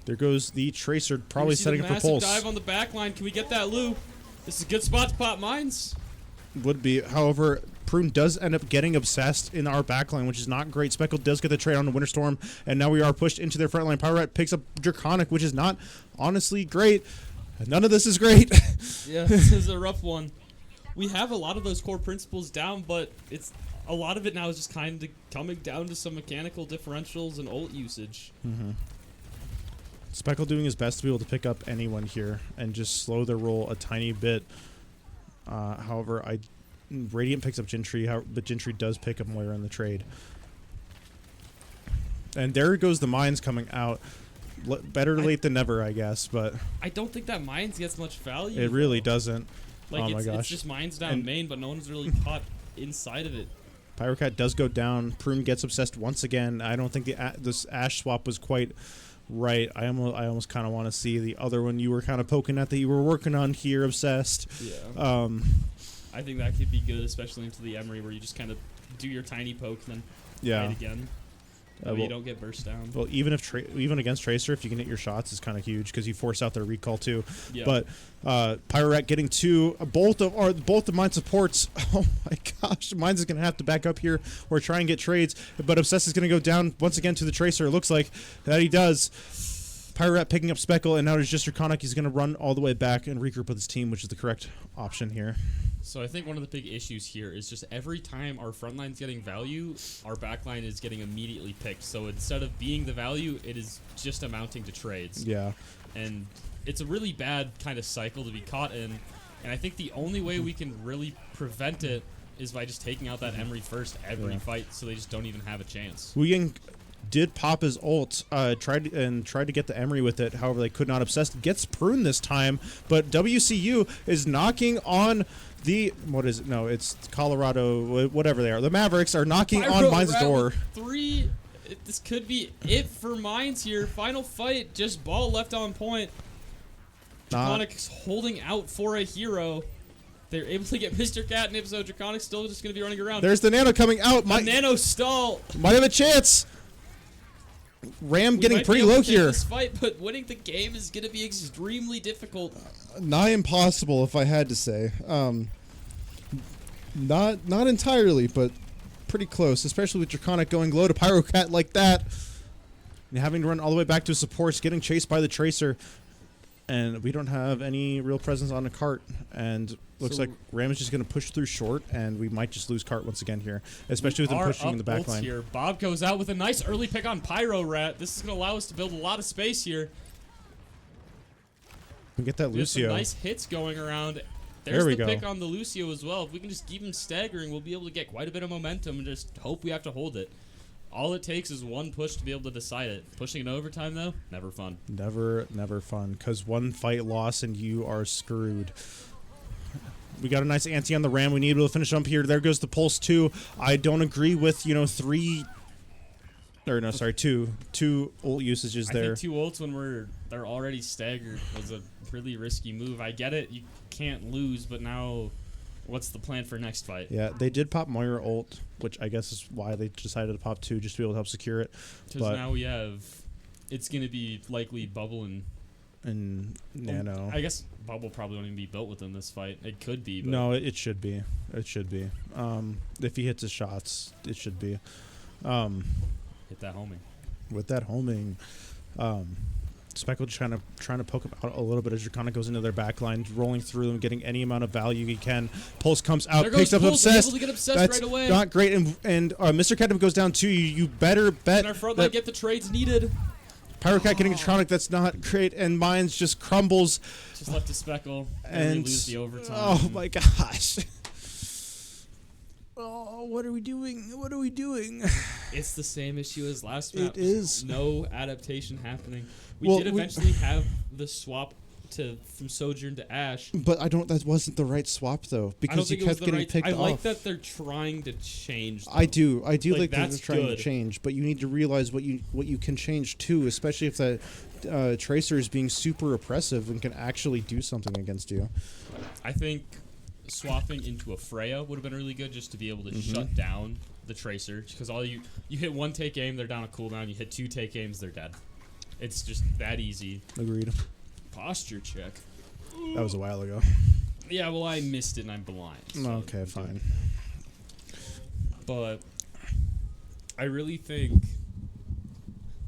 There goes the Tracer, probably setting up for massive Pulse. dive on the back line. Can we get that, Lou? This is a good spot to pop mines. Would be. However, Prune does end up getting obsessed in our backline, which is not great. Speckle does get the trade on the Winter Storm, and now we are pushed into their front line. Pyro picks up Draconic, which is not honestly great. None of this is great. Yeah, this is a rough one. We have a lot of those core principles down, but it's a lot of it now is just kind of coming down to some mechanical differentials and ult usage. Speckle doing his best to be able to pick up anyone here and just slow their roll a tiny bit. However, Radiant picks up Gentry, but Gentry does pick up Moira in the trade. And there goes the mines coming out. Better late than never, I guess, but I don't think that mines gets much value. it really doesn't. Like, oh my gosh. It's just mines down And- main, but no one's really caught inside of it. Pyrocat does go down. Prune gets obsessed once again. I don't think this Ashe swap was quite right. I almost kind of want to see the other one you were kind of poking at that you were working on here, obsessed. Yeah. I think that could be good, especially into the Emery, where you just kind of do your tiny poke and then Yeah. fight again. That way you don't get burst down. Well, even against Tracer, if you can hit your shots, is kind of huge because you force out their recall too. Yeah. But Pyrorat getting both of mine supports. Oh my gosh, Mines is gonna have to back up here or try and get trades. But Obsess is gonna go down once again to the Tracer. It looks like that he does. Pyrorat picking up Speckle, and now there's just Draconic. He's gonna run all the way back and regroup with his team, which is the correct option here. So I think one of the big issues here is just every time our front line's getting value, our back line is getting immediately picked. So instead of being the value, it is just amounting to trades. Yeah. And it's a really bad kind of cycle to be caught in. And I think the only way we can really prevent it is by just taking out that Emery first every fight, so they just don't even have a chance. Wigan did pop his ult, tried to get the Emery with it. However, they could not. Obsessed gets Prune this time, but WCU is knocking on the No, it's Colorado. Whatever they are, the Mavericks are knocking on Mines' door. 3. This could be it for Mines here. Final fight, just ball left on point. Draconic's holding out for a hero. They're able to get Mr. Catnip, so Draconic's still just going to be running around. There's the Nano coming out. A Nano stall. Might have a chance. Ram getting pretty low here. This fight, but winning the game is going to be extremely difficult. Nigh impossible, if I had to say. Not entirely, but pretty close, especially with Draconic going low to Pyrocat like that. And having to run all the way back to his supports, getting chased by the Tracer. And we don't have any real presence on the cart. And looks like Ram is just going to push through short, and we might just lose cart once again here, especially with them pushing in the back line. Here. Bob goes out with a nice early pick on Pyro Rat. This is going to allow us to build a lot of space here. We get that There's Lucio. some nice hits going around. There we the go. pick on the Lucio as well. If we can just keep him staggering, we'll be able to get quite a bit of momentum and just hope we have to hold it. All it takes is one push to be able to decide it. Pushing in overtime, though, never fun. Never fun, because one fight loss and you are screwed. We got a nice ante on the Ram. We need to be able to finish up here. There goes the Pulse 2. I don't agree with, 2 ult usages there. I think 2 ults when they're already staggered was a really risky move. I get it. You can't lose, but now what's the plan for next fight? Yeah, they did pop Moira ult, which I guess is why they decided to pop 2, just to be able to help secure it. Because now we have, it's going to be likely Bubble and Nano. I guess Bubble probably won't even be built within this fight. It could be. But No, it should be. It should be. If he hits his shots, it should be. Hit that homing. With that homing. Speckle trying to poke him out a little bit as Draconic goes into their backline, rolling through them, getting any amount of value he can. Pulse comes out, picks up Pulse, Obsessed. able to get Obsessed That's right away. not great, and Mr. Catnip goes down too. You better bet. And our front line get the trades needed. Pyrocat getting Draconic, that's not great, and Mines just crumbles. Just left to Speckle, and we lose the overtime. Oh my gosh. Oh, what are we doing? What are we doing? It's the same issue as last map. It is. No adaptation happening. We did eventually have the swap from Sojourn to Ashe. But that wasn't the right swap though, because you kept getting picked off. I like that they're trying to change. Though. I do like that they're trying good. to change, but you need to realize what you can change too, especially if that Tracer is being super oppressive and can actually do something against you. I think swapping into a Freya would have been really good, just to be able to shut down the Tracer, because all you hit 1 take aim, they're down a cooldown. You hit 2 take aims, they're dead. It's just that easy. Agreed. Posture check. That was a while ago. Yeah, well, I missed it and I'm blind. So Okay, fine. But I really think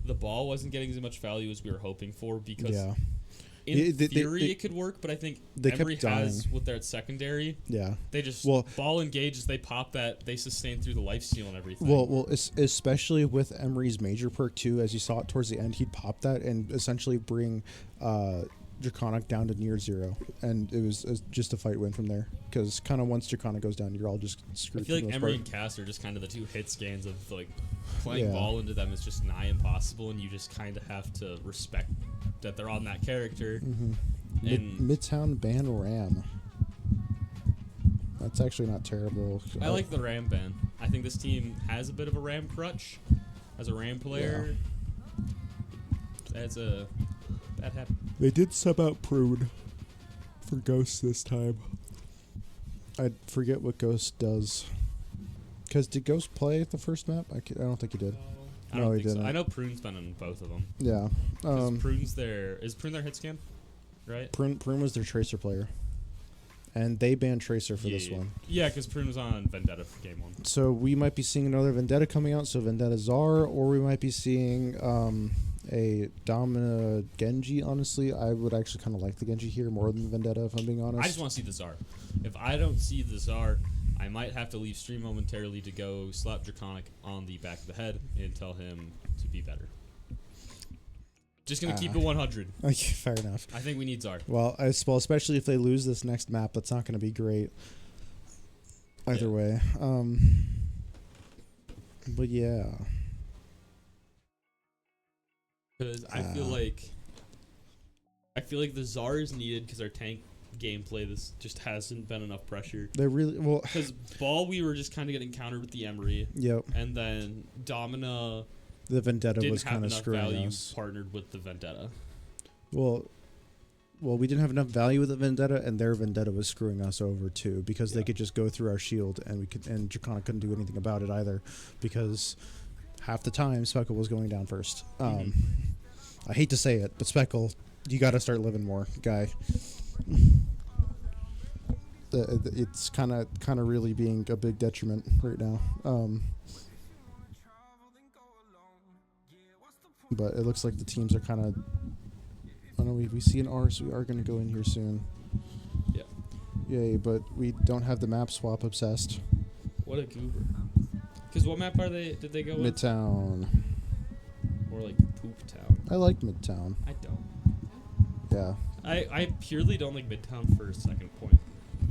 the ball wasn't getting as much value as we were hoping for because in theory it could work, but I think Emory has with their secondary. Yeah. They just Well, ball engages, they pop that, they sustain through the lifesteal and everything. Well, especially with Emery's major perk too, as you saw it towards the end, he'd pop that and essentially bring Draconic down to near 0, and it was just a fight win from there. Because kind of once Draconic goes down, you're all just screwed. I feel like Emery and Cass are just kind of the 2 hit scans of like playing ball into them is just nigh impossible, and you just kind of have to respect that they're on that character. And Midtown ban Ram. That's actually not terrible. I like the Ram ban. I think this team has a bit of a Ram crutch. As a Ram player, that happened. They did sub out Prune for Ghost this time. I forget what Ghost does. Because did Ghost play the first map? I don't think he did. No, he didn't. So. I know Prune's been in both of them. Yeah. Prune's is Prune their hit scan? Right? Prune was their Tracer player. And they banned Tracer for this one. Yeah, because Prune was on Vendetta for game 1. So we might be seeing another Vendetta coming out, so Vendetta Czar, or we might be seeing a Domina Genji. Honestly, I would actually kind of like the Genji here more than Vendetta, if I'm being honest. I just want to see the Czar. If I don't see the Czar, I might have to leave stream momentarily to go slap Draconic on the back of the head and tell him to be better. Just going to keep it 100. Okay, fair enough. I think we need Czar. Well, especially if they lose this next map, that's not going to be great. Either way. But yeah. Because I feel like the Czar is needed because our tank gameplay this just hasn't been enough pressure. They really well because ball we were just kind of getting countered with the Emery. Yep. And then Domina. The Vendetta didn't was kind of screwing value us. Partnered with the Vendetta. Well, we didn't have enough value with the Vendetta, and their Vendetta was screwing us over too because they could just go through our shield, and Draconic couldn't do anything about it either because half the time Speckle was going down first. I hate to say it, but Speckle, you got to start living more, guy. It's kind of really being a big detriment right now. But it looks like the teams are kind of. I know we see an R, so we are going to go in here soon. Yeah. Yay! But we don't have the map swap obsessed. What a goober! Because what map are they? Did they go Midtown? Or like Poop Town? I like Midtown. I don't. Yeah. I purely don't like Midtown for second point.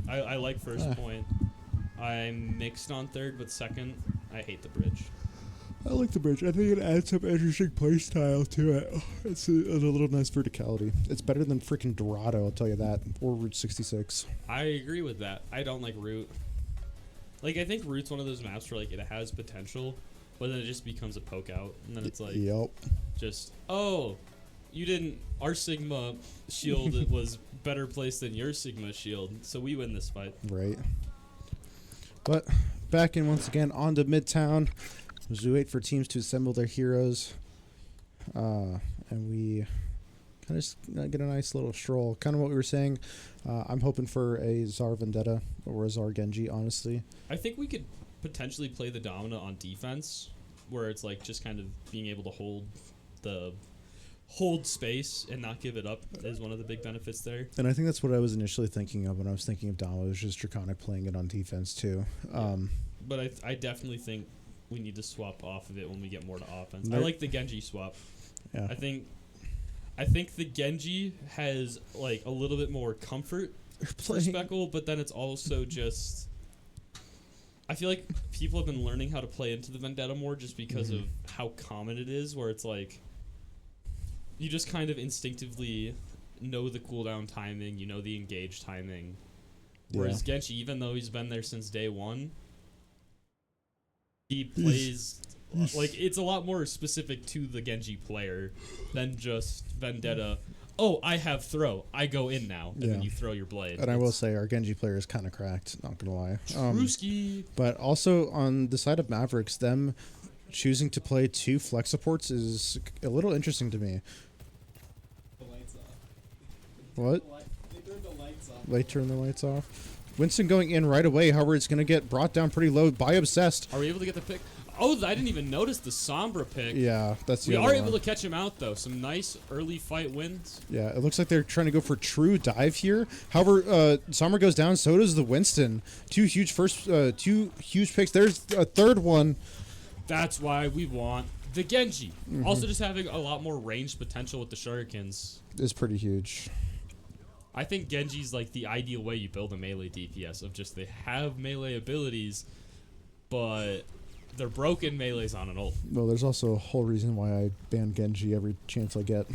I like first point. I'm mixed on third, but second, I hate the bridge. I like the bridge. I think it adds some interesting playstyle to it. It's a little nice verticality. It's better than freaking Dorado, I'll tell you that, or Route 66. I agree with that. I don't like Route. Like, I think Route's one of those maps where, like, it has potential, but then it just becomes a poke out, and then it's like, just, oh, you didn't, our Sigma shield was better placed than your Sigma shield, so we win this fight. Right. But back in once again onto Midtown. As we wait for teams to assemble their heroes, and we kind of get a nice little stroll. Kind of what we were saying. I'm hoping for a Czar Vendetta or a Czar Genji, honestly. I think we could potentially play the Domina on defense, where it's like just kind of being able to hold space and not give it up is one of the big benefits there. And I think that's what I was initially thinking of when I was thinking of Domina. It was just Draconic playing it on defense too. But I definitely think we need to swap off of it when we get more to offense. I like the Genji swap. Yeah. I think the Genji has like a little bit more comfort for Speckle, but then it's also just I feel like people have been learning how to play into the Vendetta more just because of how common it is, where it's like you just kind of instinctively know the cooldown timing, you know the engage timing. Whereas Genji, even though he's been there since day one, he plays like it's a lot more specific to the Genji player than just Vendetta. Oh, I have throw. I go in now, and then you throw your blade. And I will say our Genji player is kind of cracked. Not gonna lie. Truski. But also on the side of Mavericks, them choosing to play 2 flex supports is a little interesting to me. What? They turned the lights off. They turn the lights off. Winston going in right away. However, it's going to get brought down pretty low by Obsessed. Are we able to get the pick? Oh, I didn't even notice the Sombra pick. Yeah, that's the We other are one. able to catch him out, though. Some nice early fight wins. Yeah, it looks like they're trying to go for true dive here. However, Sombra goes down. So does the Winston. Two huge picks. There's a third one. That's why we want the Genji. Mhm. Also, just having a lot more range potential with the Shurikens. Is pretty huge. I think Genji's like the ideal way you build a melee DPS of just they have melee abilities, but they're broken melees on an ult. Well, there's also a whole reason why I ban Genji every chance I get.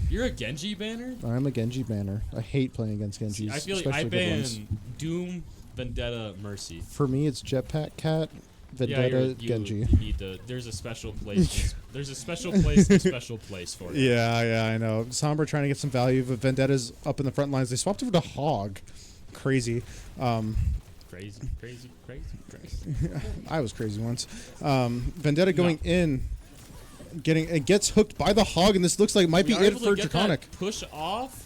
You're a Genji banner? I'm a Genji banner. I hate playing against Genjis. I feel like I especially good ones. ban Doom, Vendetta, Mercy. For me, it's Jetpack Cat, Vendetta, Genji. You need to. There's a special place. There's a special place and a special place for it. Yeah, I know. Sombra trying to get some value, but Vendetta's up in the front lines. They swapped over to Hog. Crazy. Crazy. I was crazy once. Vendetta going in, it gets hooked by the Hog, and this looks like it might be it for Draconic. Push off.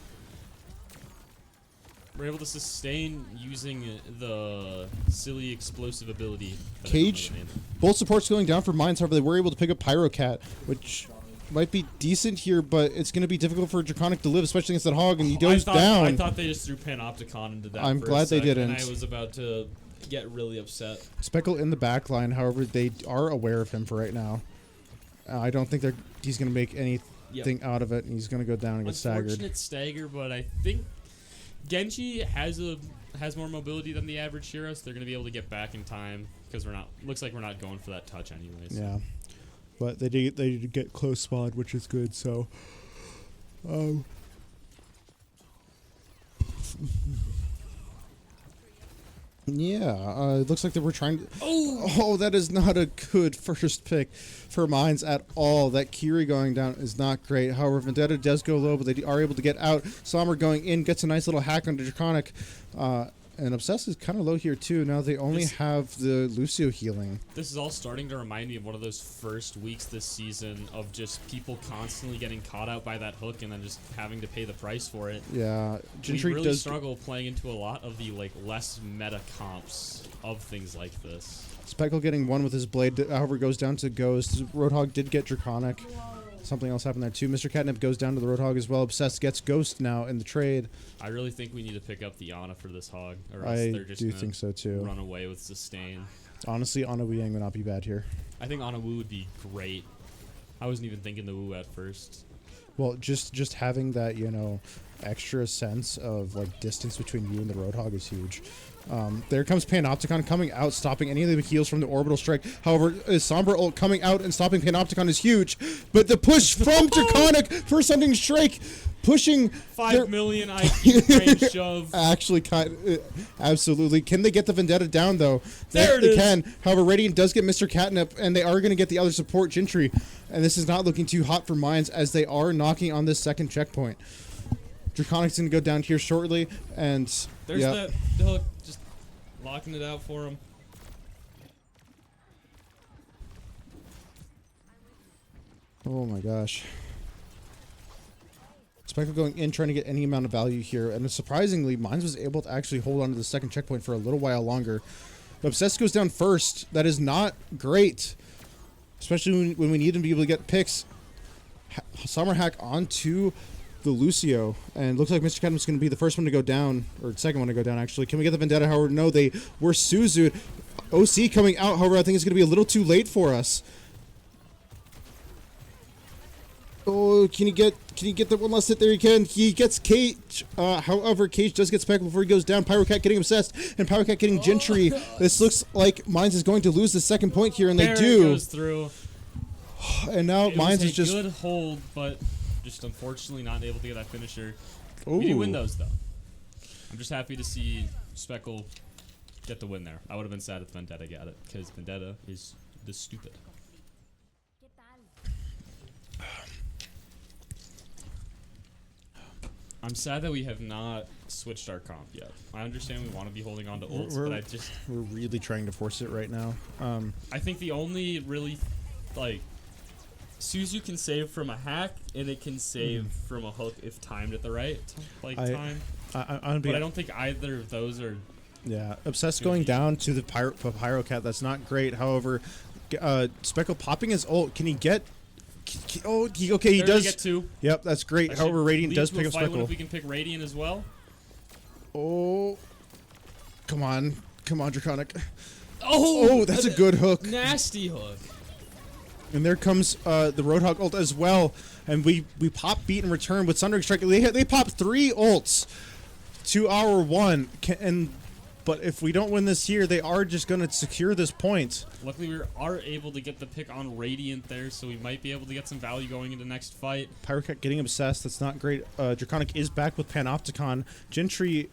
We're able to sustain using the silly explosive ability. Cage, both supports going down for mines. However, they were able to pick up Pyrocat, which might be decent here, but it's going to be difficult for Draconic to live, especially against that Hog, and he goes down. I thought they just threw Panopticon into that. I'm for glad a they sec, didn't. And I was about to get really upset. Speckle in the back line, however, they are aware of him for right now. I don't think he's going to make anything out of it, and he's going to go down and get staggered. Unfortunate stagger, but I think Genji has more mobility than the average hero, so they're going to be able to get back in time because looks like we're not going for that touch anyways. Yeah, but they did get close spawn, which is good. So, yeah, it looks like they were trying to. Oh, that is not a good first pick for mines at all. That Kiri going down is not great. However, Vendetta does go low, but they are able to get out. Somber going in, gets a nice little hack onto Draconic. And Obsess is kind of low here too. Now they only have the Lucio healing. This is all starting to remind me of one of those first weeks this season of just people constantly getting caught out by that hook and then just having to pay the price for it. Yeah, Gentry really struggle playing into a lot of the less meta comps of things like this. Speckle getting one with his blade, however, goes down to Ghost. Roadhog did get Draconic. Something else happened there too. Mr. Catnip goes down to the Roadhog as well. Obsessed gets Ghost now in the trade. I really think we need to pick up the Ana for this Hog, or else they're just think so too. Run away with sustain. Honestly, Ana Wu Yang would not be bad here. I think Ana Wu would be great. I wasn't even thinking the Wu at first. Well, just having that, extra sense of distance between you and the Roadhog is huge. There comes Panopticon coming out, stopping any of the heals from the orbital strike. However, Sombra ult coming out and stopping Panopticon is huge. But the push from Draconic for something strike, pushing 5 million IQ range shove. Actually, absolutely. Can they get the Vendetta down though? There it is. They can. However, Radiant does get Mr. Catnip, and they are going to get the other support, Gentry. And this is not looking too hot for Mines as they are knocking on this second checkpoint. Draconic's going to go down here shortly, and there's that hook, just locking it out for him. Oh my gosh. Speckle going in, trying to get any amount of value here, and surprisingly, Mines was able to actually hold on to the second checkpoint for a little while longer. Obsessed goes down first. That is not great, especially when we need him to be able to get picks. Summer hack onto the Lucio, and looks like Mr. Catnip's going to be the first one to go down, or second one to go down, actually. Can we get the Vendetta? However, no, they were Suzu'd. OC coming out, however, I think it's going to be a little too late for us. Oh, can you get the one last hit? There he can. He gets Cage. However, Cage does get Speckle before he goes down. Pyrocat getting Obsessed, and Pyrocat getting Gentry. This looks like Mines is going to lose the second point here, and they do. Goes through. And now Mines is just good hold, but just unfortunately not able to get that finisher. Ooh. We do win those though. I'm just happy to see Speckle get the win there. I would have been sad if Vendetta got it, because Vendetta is the stupid. I'm sad that we have not switched our comp yet. I understand we want to be holding on to ults, but we're really trying to force it right now. I think the only really Suzu can save from a hack, and it can save from a hook if timed at the right time. But I don't think either of those are. Yeah, Obsessed going down to the Pyro Cat. That's not great. However, Speckle popping his ult. Can he get? He does. Get 2. Yep, that's great. That However, should Radiant lead does to a pick up fight. What Speckle. if we can pick Radiant as well? Oh, come on, Draconic. Oh, that's a good hook. Nasty hook. And there comes the Roadhog ult as well. And we pop beat in return with Sundering Strike. They pop 3 ults to our 1. But if we don't win this here, they are just going to secure this point. Luckily, we are able to get the pick on Radiant there, so we might be able to get some value going into next fight. Pyrocat getting Obsessed. That's not great. Draconic is back with Panopticon. Gentry...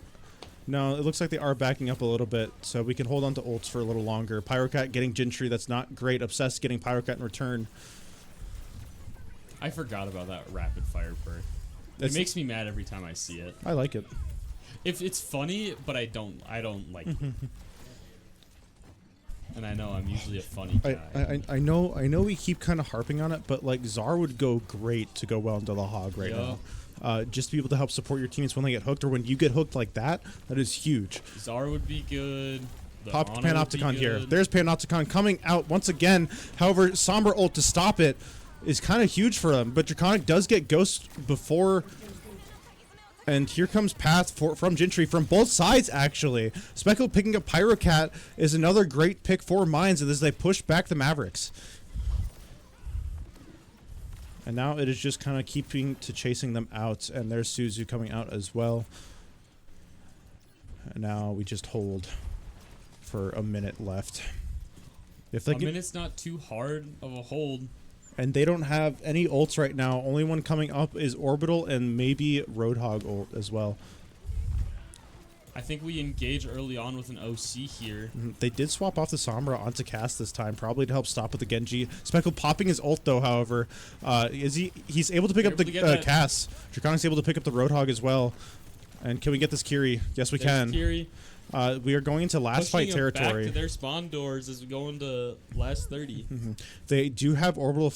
No, it looks like they are backing up a little bit, so we can hold on to ults for a little longer. Pyrocat getting Gentry, that's not great. Obsessed getting Pyrocat in return. I forgot about that rapid fire perk. It makes me mad every time I see it. I like it. If it's funny, but I don't like it. And I know I'm usually a funny guy. I know we keep kind of harping on it, but like Czar would go great to go well into the hog right now. Just to be able to help support your teammates when they get hooked or when you get hooked like that, that is huge. Czar would be good. Pop Panopticon here. There's Panopticon coming out once again. However, Sombra ult to stop it is kind of huge for them. But Draconic does get Ghost before. And here comes Path from Gentry from both sides, actually. Speckle picking up Pyrocat is another great pick for Mines as they push back the Mavericks. And now it is just kind of chasing them out. And there's Suzu coming out as well. And now we just hold for a minute left. If they a minute's not too hard of a hold. And they don't have any ults right now. Only one coming up is Orbital and maybe Roadhog ult as well. I think we engage early on with an OC here. They did swap off the Sombra onto Cass this time, probably to help stop with the Genji. Speckle popping his ult though, however. He's able to pick up the Cass. Draconic's able to pick up the Roadhog as well. And can we get this Kiri? Yes, we can. Kiri. We are going into last fight territory. Back to their spawn doors as we go into last 30. They do have orbital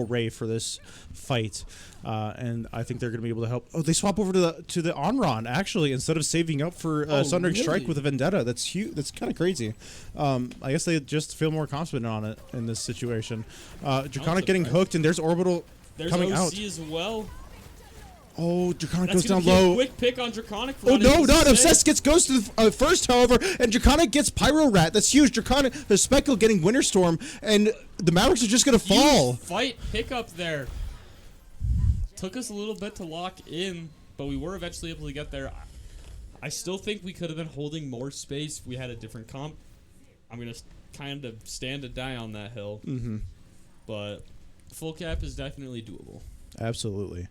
ray for this fight, and I think they're going to be able to help. Oh, they swap over to the Onron actually instead of saving up for Sundering Strike with a Vendetta. That's huge. That's kind of crazy. I guess they just feel more confident on it in this situation. Draconic getting hooked, and there's Orbital coming out. There's OC as well. Oh, Draconic That's goes down gonna be low. A quick pick on Draconic. For Oh no, not Obsessed gets ghosted first, however, and Draconic gets Pyro Rat. That's huge. Draconic, the Speckle getting Winter Storm, and the Mavericks are just gonna fall. Fight pickup there. Took us a little bit to lock in, but we were eventually able to get there. I still think we could have been holding more space if we had a different comp. I'm gonna kind of stand to die on that hill, but full cap is definitely doable. Absolutely.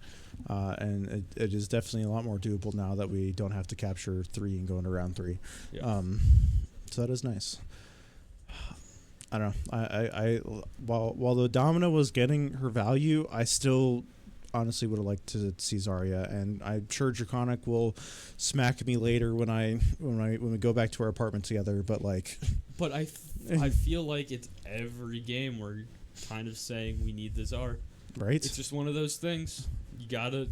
And it is definitely a lot more doable now that we don't have to capture 3 and go into round 3. Yeah. So that is nice. I don't know. While the Domina was getting her value, I still honestly would have liked to see Zarya, and I'm sure Draconic will smack me later when we go back to our apartment together. But like, but I feel like it's every game we're kind of saying we need the Zar. Right. It's just one of those things. You gotta,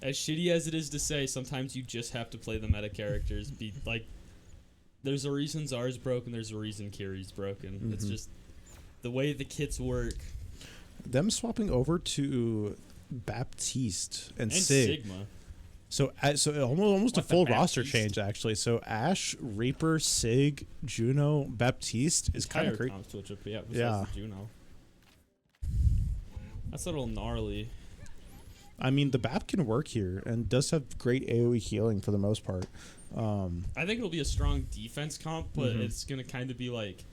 as shitty as it is to say, sometimes you just have to play the meta characters. Be like, there's a reason Zar's broken. There's a reason Kiri's broken. It's just the way the kits work. Them swapping over to Baptiste and Sig. Sigma. So almost a full Baptiste? roster change actually. So Ashe, Reaper, Sig, Juno, Baptiste is kind of great. Switch up, yeah. Juno. That's a little gnarly. I mean, the BAP can work here and does have great AoE healing for the most part. I think it'll be a strong defense comp, but it's going to kind of be like,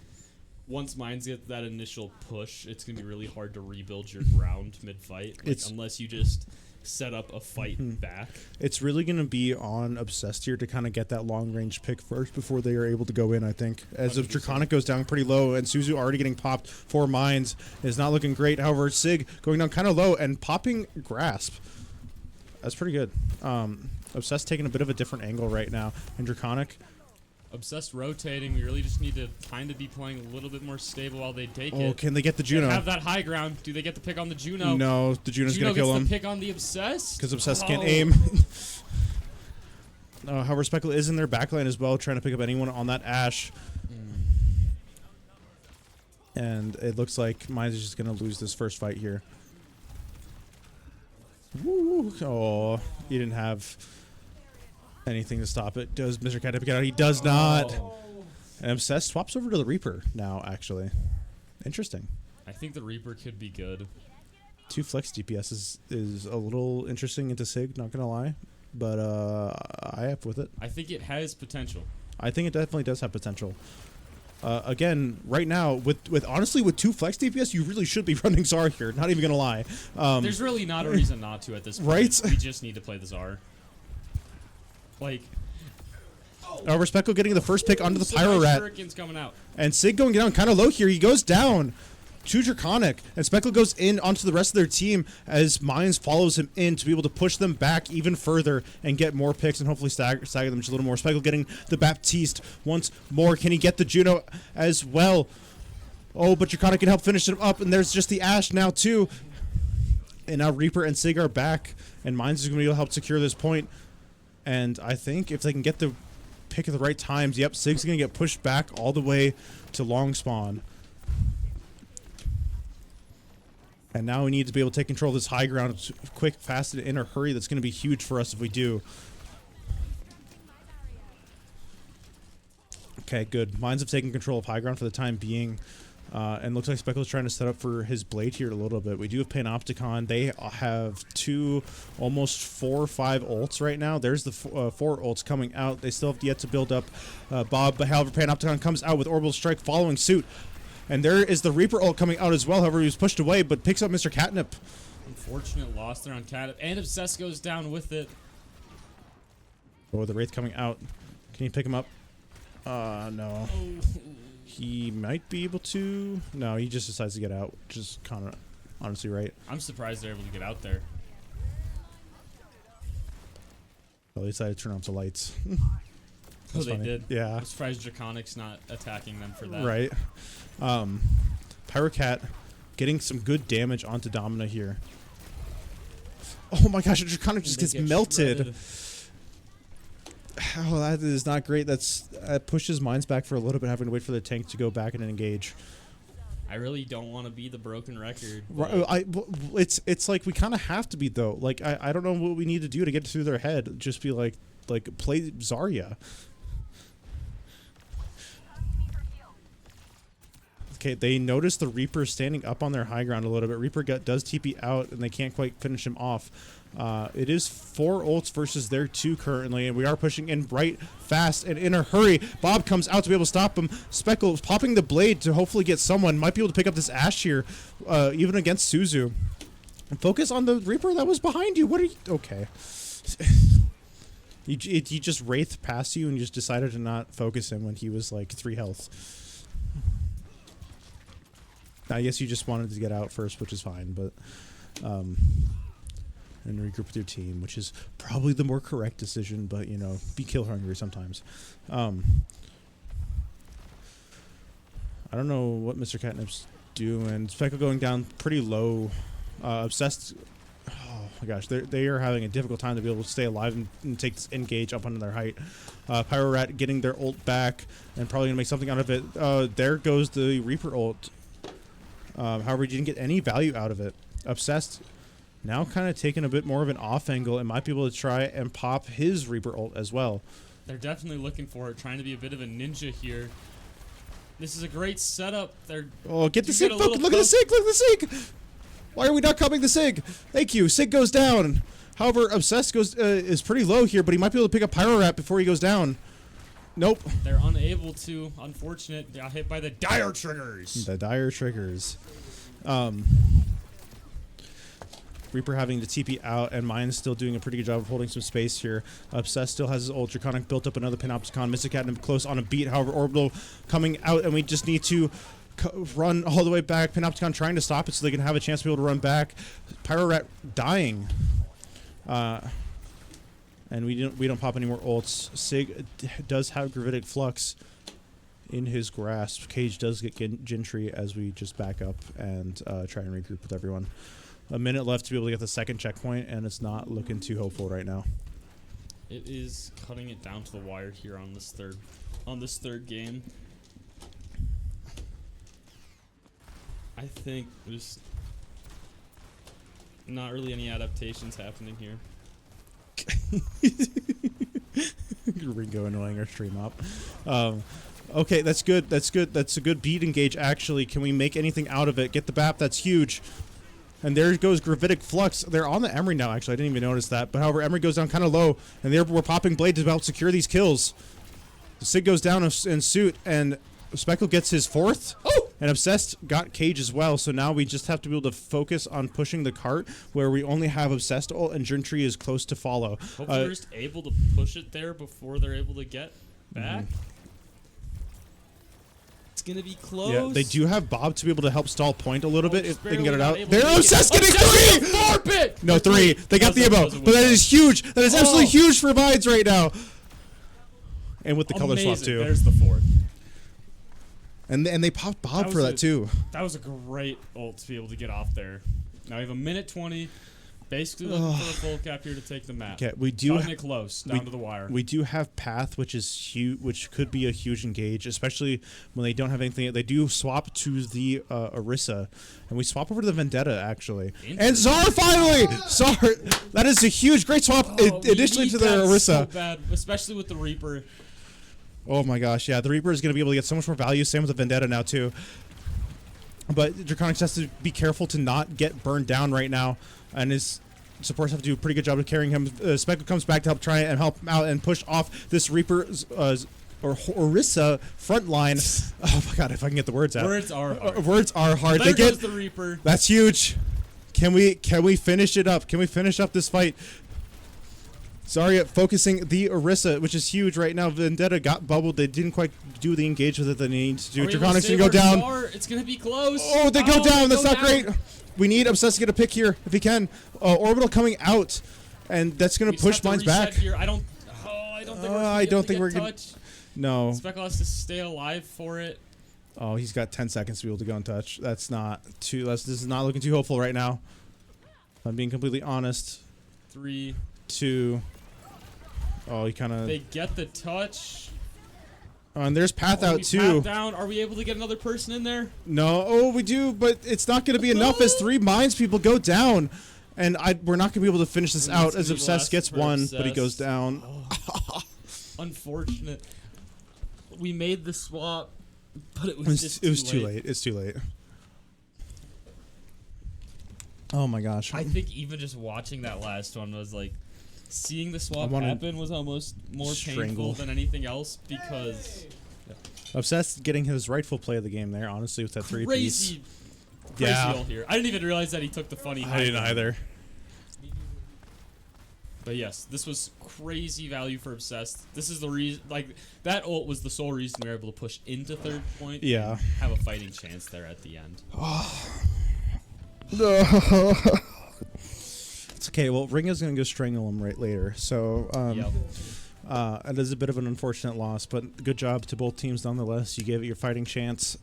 once Mines get that initial push, it's going to be really hard to rebuild your ground mid-fight, unless you just set up a fight back. It's really going to be on Obsessed here to kind of get that long-range pick first before they are able to go in, I think. As if Draconic goes down pretty low, and Suzu already getting popped for Mines is not looking great. However, Sig going down kind of low and popping Grasp. That's pretty good. Obsessed taking a bit of a different angle right now, and Draconic Obsessed rotating. We really just need to kind of be playing a little bit more stable while they take it. Oh, can they get the Juno? They have that high ground. Do they get the pick on the Juno? No, the Juno's going to kill him. Gets the pick on the Obsessed? Because Obsessed can't aim. However, Speckle is in their backline as well, trying to pick up anyone on that Ashe. And it looks like Mines is just going to lose this first fight here. Woo! Oh, he didn't have anything to stop it. Does Mr. Cat pick it out? He does not. And Obsessed swaps over to the Reaper now, actually. Interesting. I think the Reaper could be good. 2 flex DPS is a little interesting into SIG, not going to lie. But I have with it. I think it has potential. I think it definitely does have potential. Again, right now, with honestly, with 2 flex DPS, you really should be running Zar here. Not even gonna lie. There's really not a reason not to at this point. Right? We just need to play the Zar. Like. Respecto getting the first pick onto the Pyro Rat. Shuriken's coming out. And Sig going down kind of low here. He goes down to Draconic. And Speckle goes in onto the rest of their team as Mines follows him in to be able to push them back even further and get more picks and hopefully stagger them just a little more. Speckle getting the Baptiste once more. Can he get the Juno as well? Oh, but Draconic can help finish him up. And there's just the Ashe now too. And now Reaper and Sig are back. And Mines is going to be able to help secure this point. And I think if they can get the pick at the right times, yep, Sig's going to get pushed back all the way to long spawn. And now we need to be able to take control of this high ground quick, fast, and in a hurry. That's going to be huge for us if we do. Okay, good. Mines have taken control of high ground for the time being. And looks like Speckle's trying to set up for his blade here a little bit. We do have Panopticon. They have 2, almost 4 or 5 ults right now. There's the 4 ults coming out. They still have yet to build up Bob. But however, Panopticon comes out with Orbital Strike following suit. And there is the Reaper ult coming out as well. However, he was pushed away, but picks up Mr. Catnip. Unfortunate loss there on Catnip. And Obsessed goes down with it. Oh, the Wraith coming out. Can you pick him up? No. He might be able to. No, he just decides to get out, which is kind of honestly right. I'm surprised they're able to get out there. Well, they decided to turn off the lights. Oh, they did? Yeah. I'm surprised Draconic's not attacking them for that. Right. Pyrocat getting some good damage onto Domina here. Oh my gosh, Draconic just gets melted. Shredded. Oh, that is not great. That pushes Mines back for a little bit, having to wait for the tank to go back and engage. I really don't want to be the broken record. Right, it's like we kind of have to be though. Like I don't know what we need to do to get through their head. Just be like play Zarya. Okay, they notice the Reaper standing up on their high ground a little bit. Reaper does TP out, and they can't quite finish him off. It is 4 ults versus their 2 currently, and we are pushing in right, fast, and in a hurry. Bob comes out to be able to stop him. Speckle is popping the blade to hopefully get someone. Might be able to pick up this Ashe here, even against Suzu. And focus on the Reaper that was behind you. What are you... Okay. he just wraithed past you and just decided to not focus him when he was like 3 health. I guess you just wanted to get out first, which is fine, but and regroup with your team, which is probably the more correct decision, but you know, be kill hungry sometimes. I don't know what Mr. Catnip's doing. Speckle going down pretty low. Obsessed. Oh my gosh, they are having a difficult time to be able to stay alive and take this engage up onto their height. Pyro Rat getting their ult back and probably gonna make something out of it. There goes the Reaper ult. However, he didn't get any value out of it. Obsessed now kind of taking a bit more of an off angle and might be able to try and pop his Reaper ult as well. They're definitely looking for it, trying to be a bit of a ninja here. This is a great setup. Get the Sig. Look at the Sig. Look at the Sig. Why are we not coming the Sig? Thank you. Sig goes down. However, Obsessed is pretty low here, but he might be able to pick up Pyro Rat before he goes down. Nope. They're unable to. Unfortunate. Got hit by the dire triggers. The dire triggers. Reaper having to TP out, and Mines still doing a pretty good job of holding some space here. Obsessed still has his ult. Draconic built up another Panopticon. Mr. Catnip close on a beat. However, Orbital coming out, and we just need to run all the way back. Panopticon trying to stop it so they can have a chance to be able to run back. Pyro Rat dying. And we don't pop any more ults. Sig does have Gravitic Flux in his grasp. Cage does get Gentry as we just back up and try and regroup with everyone. A minute left to be able to get the second checkpoint, and it's not looking too hopeful right now. It is cutting it down to the wire here on this third game. I think there's not really any adaptations happening here. Ringo annoying our stream up. Okay, that's good. That's good. That's a good beat engage, actually. Can we make anything out of it? Get the BAP. That's huge. And there goes Gravitic Flux. They're on the Emery now, actually. I didn't even notice that. But however, Emery goes down kind of low. And we're popping Blade to help secure these kills. Sig goes down in suit. And Speckle gets his 4th. Oh! And Obsessed got Cage as well. So now we just have to be able to focus on pushing the cart where we only have Obsessed ult and Gentry is close to follow. Hope they're just able to push it there before they're able to get back. It's going to be close. Yeah, they do have Bob to be able to help stall point a little bit if they can get it out. They're Obsessed getting 3! No, 3. They got the ammo. But that is huge. That is absolutely huge for Vines right now. And with the color swap, too. There's the 4th. And they popped Bob for that, too. That was a great ult to be able to get off there. Now we have a minute 20. Basically looking for a full cap here to take the map. Okay, we do it close, down to the wire. We do have Path, which is huge, which could be a huge engage, especially when they don't have anything. They do swap to the Orisa, and we swap over to the Vendetta, actually. And Zar finally! Zar, that is a huge, great swap additionally to the Orisa. So bad, especially with the Reaper. Oh my gosh, yeah, the Reaper is going to be able to get so much more value. Same with the Vendetta now, too. But Draconics has to be careful to not get burned down right now. And his supports have to do a pretty good job of carrying him. Speckle comes back to help try and help him out and push off this Reaper or Orisa front line. Oh my god, if I can get the words out. Words are hard. Words are hard. There goes the Reaper. That's huge. Can we finish it up? Can we finish up this fight? Zarya focusing the Orisa, which is huge right now. Vendetta got bubbled. They didn't quite do the engage with it that they need to do. Draconics can go down. It's going to be close. Oh, they go down. That's not great. We need Obsessed to get a pick here if he can. Orbital coming out, and that's going to push Mines back. Here. I don't think we're going to. No. Speckle has to stay alive for it. Oh, he's got 10 seconds to be able to go and touch. That's not too. This is not looking too hopeful right now. If I'm being completely honest. 3, 2. Oh, he kind of. They get the touch. And there's Path out too. Path down. Are we able to get another person in there? No. Oh, we do, but it's not going to be enough as 3 Mines people go down. And we're not going to be able to finish this out as Obsessed gets 1, but he goes down. Oh. Unfortunate. We made the swap, but it was too late. It's too late. Oh my gosh. I think even just watching that last one was like, seeing the swap happen was almost more painful than anything else because Obsessed getting his rightful play of the game there, honestly, with that 3-piece. Crazy ult here. I didn't even realize that he took the funny high. I didn't either. But yes, this was crazy value for Obsessed. This is the reason, like, that ult was the sole reason we were able to push into 3rd point. Yeah. And have a fighting chance there at the end. No. It's okay. Well, Ringo's going to go strangle him right later. So, it is a bit of an unfortunate loss, but good job to both teams nonetheless. You gave it your fighting chance.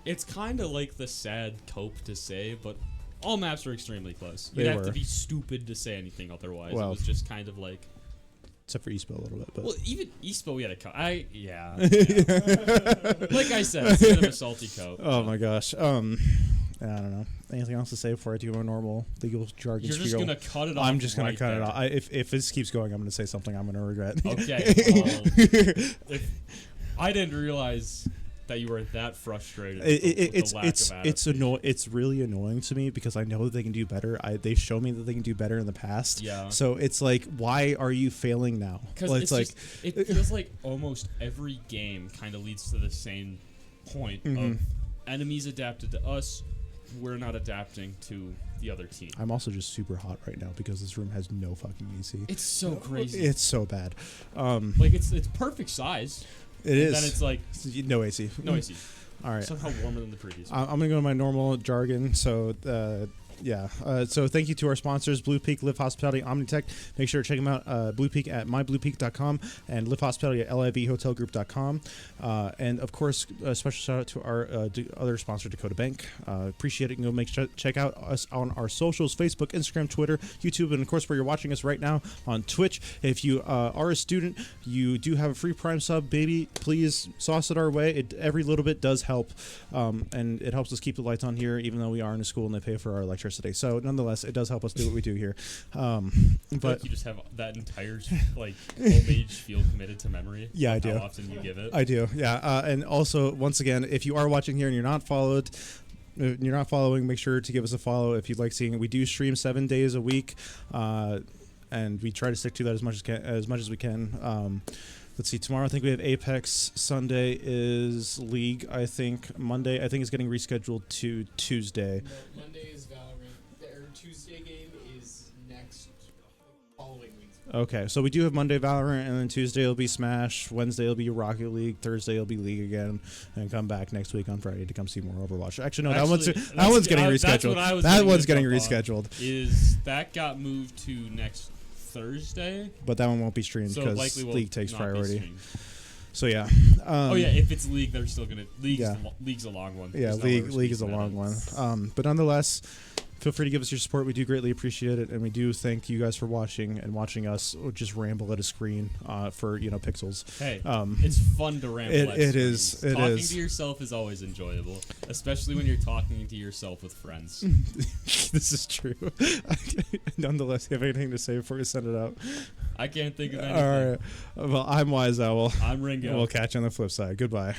It's kind of like the sad cope to say, but all maps were extremely close. You'd have to be stupid to say anything otherwise. Well, it was just kind of like... Except for Eastbo a little bit. But. Well, even Eastbo we had a cope. Yeah. Like I said, it's a bit of a salty cope. Oh my gosh. I don't know. Anything else to say before I do my normal legal jargon? You're just going to cut it off. I'm just going to cut it off. If this keeps going, I'm going to say something I'm going to regret. Okay. I didn't realize that you were that frustrated. It's really annoying to me because I know that they can do better. They show me that they can do better in the past. Yeah. So it's like, why are you failing now? Because it feels like almost every game kind of leads to the same point of enemies adapted to us. We're not adapting to the other team. I'm also just super hot right now because this room has no fucking AC. It's so crazy. It's so bad. Like it's perfect size. It is. Then it's like no AC. No AC. All right. Somehow warmer than the previous. I'm gonna go to my normal jargon. So Yeah. So thank you to our sponsors, Blue Peak, Live Hospitality, Omnitech. Make sure to check them out, Blue Peak at mybluepeak.com and Live Hospitality at livhotelgroup.com. And, of course, a special shout-out to our other sponsor, Dakota Bank. Appreciate it. And go check out us on our socials, Facebook, Instagram, Twitter, YouTube, and, of course, where you're watching us right now on Twitch. If you are a student, you do have a free Prime sub, baby. Please sauce it our way. Every little bit does help, and it helps us keep the lights on here, even though we are in a school and they pay for our electricity. So nonetheless, it does help us do what we do here. But you just have that entire like homage feel committed to memory. Yeah, I do. How often you give it. I do. Yeah. And also, once again, if you are watching here and you're not following, make sure to give us a follow if you'd like seeing it. We do stream 7 days a week, and we try to stick to that as much as we can. Let's see. Tomorrow, I think we have Apex. Sunday is League. I think Monday, I think, is getting rescheduled to Tuesday. No, Monday is Valorant. Their Tuesday game is next following week. Okay, so we do have Monday Valorant, and then Tuesday will be Smash. Wednesday will be Rocket League. Thursday will be League again, and come back next week on Friday to come see more Overwatch. Actually, no, that one's getting rescheduled. That one's getting rescheduled. Is that got moved to next Thursday? But that one won't be streamed So because likely will League takes not be priority. streamed. So yeah. Oh yeah, if it's League, they're still gonna. League's a long one. Yeah, There's no way we're League is a squeezing long that one. in. But nonetheless, feel free to give us your support. We do greatly appreciate it, and we do thank you guys for watching and watching us just ramble at a screen for pixels. Hey, it's fun to ramble. It is. Talking to yourself is always enjoyable, especially when you're talking to yourself with friends. This is true. Nonetheless, you have anything to say before we send it out? I can't think of anything. All right. Well, I'm WiseOwl. I'm Ringo. We'll catch you on the flip side. Goodbye.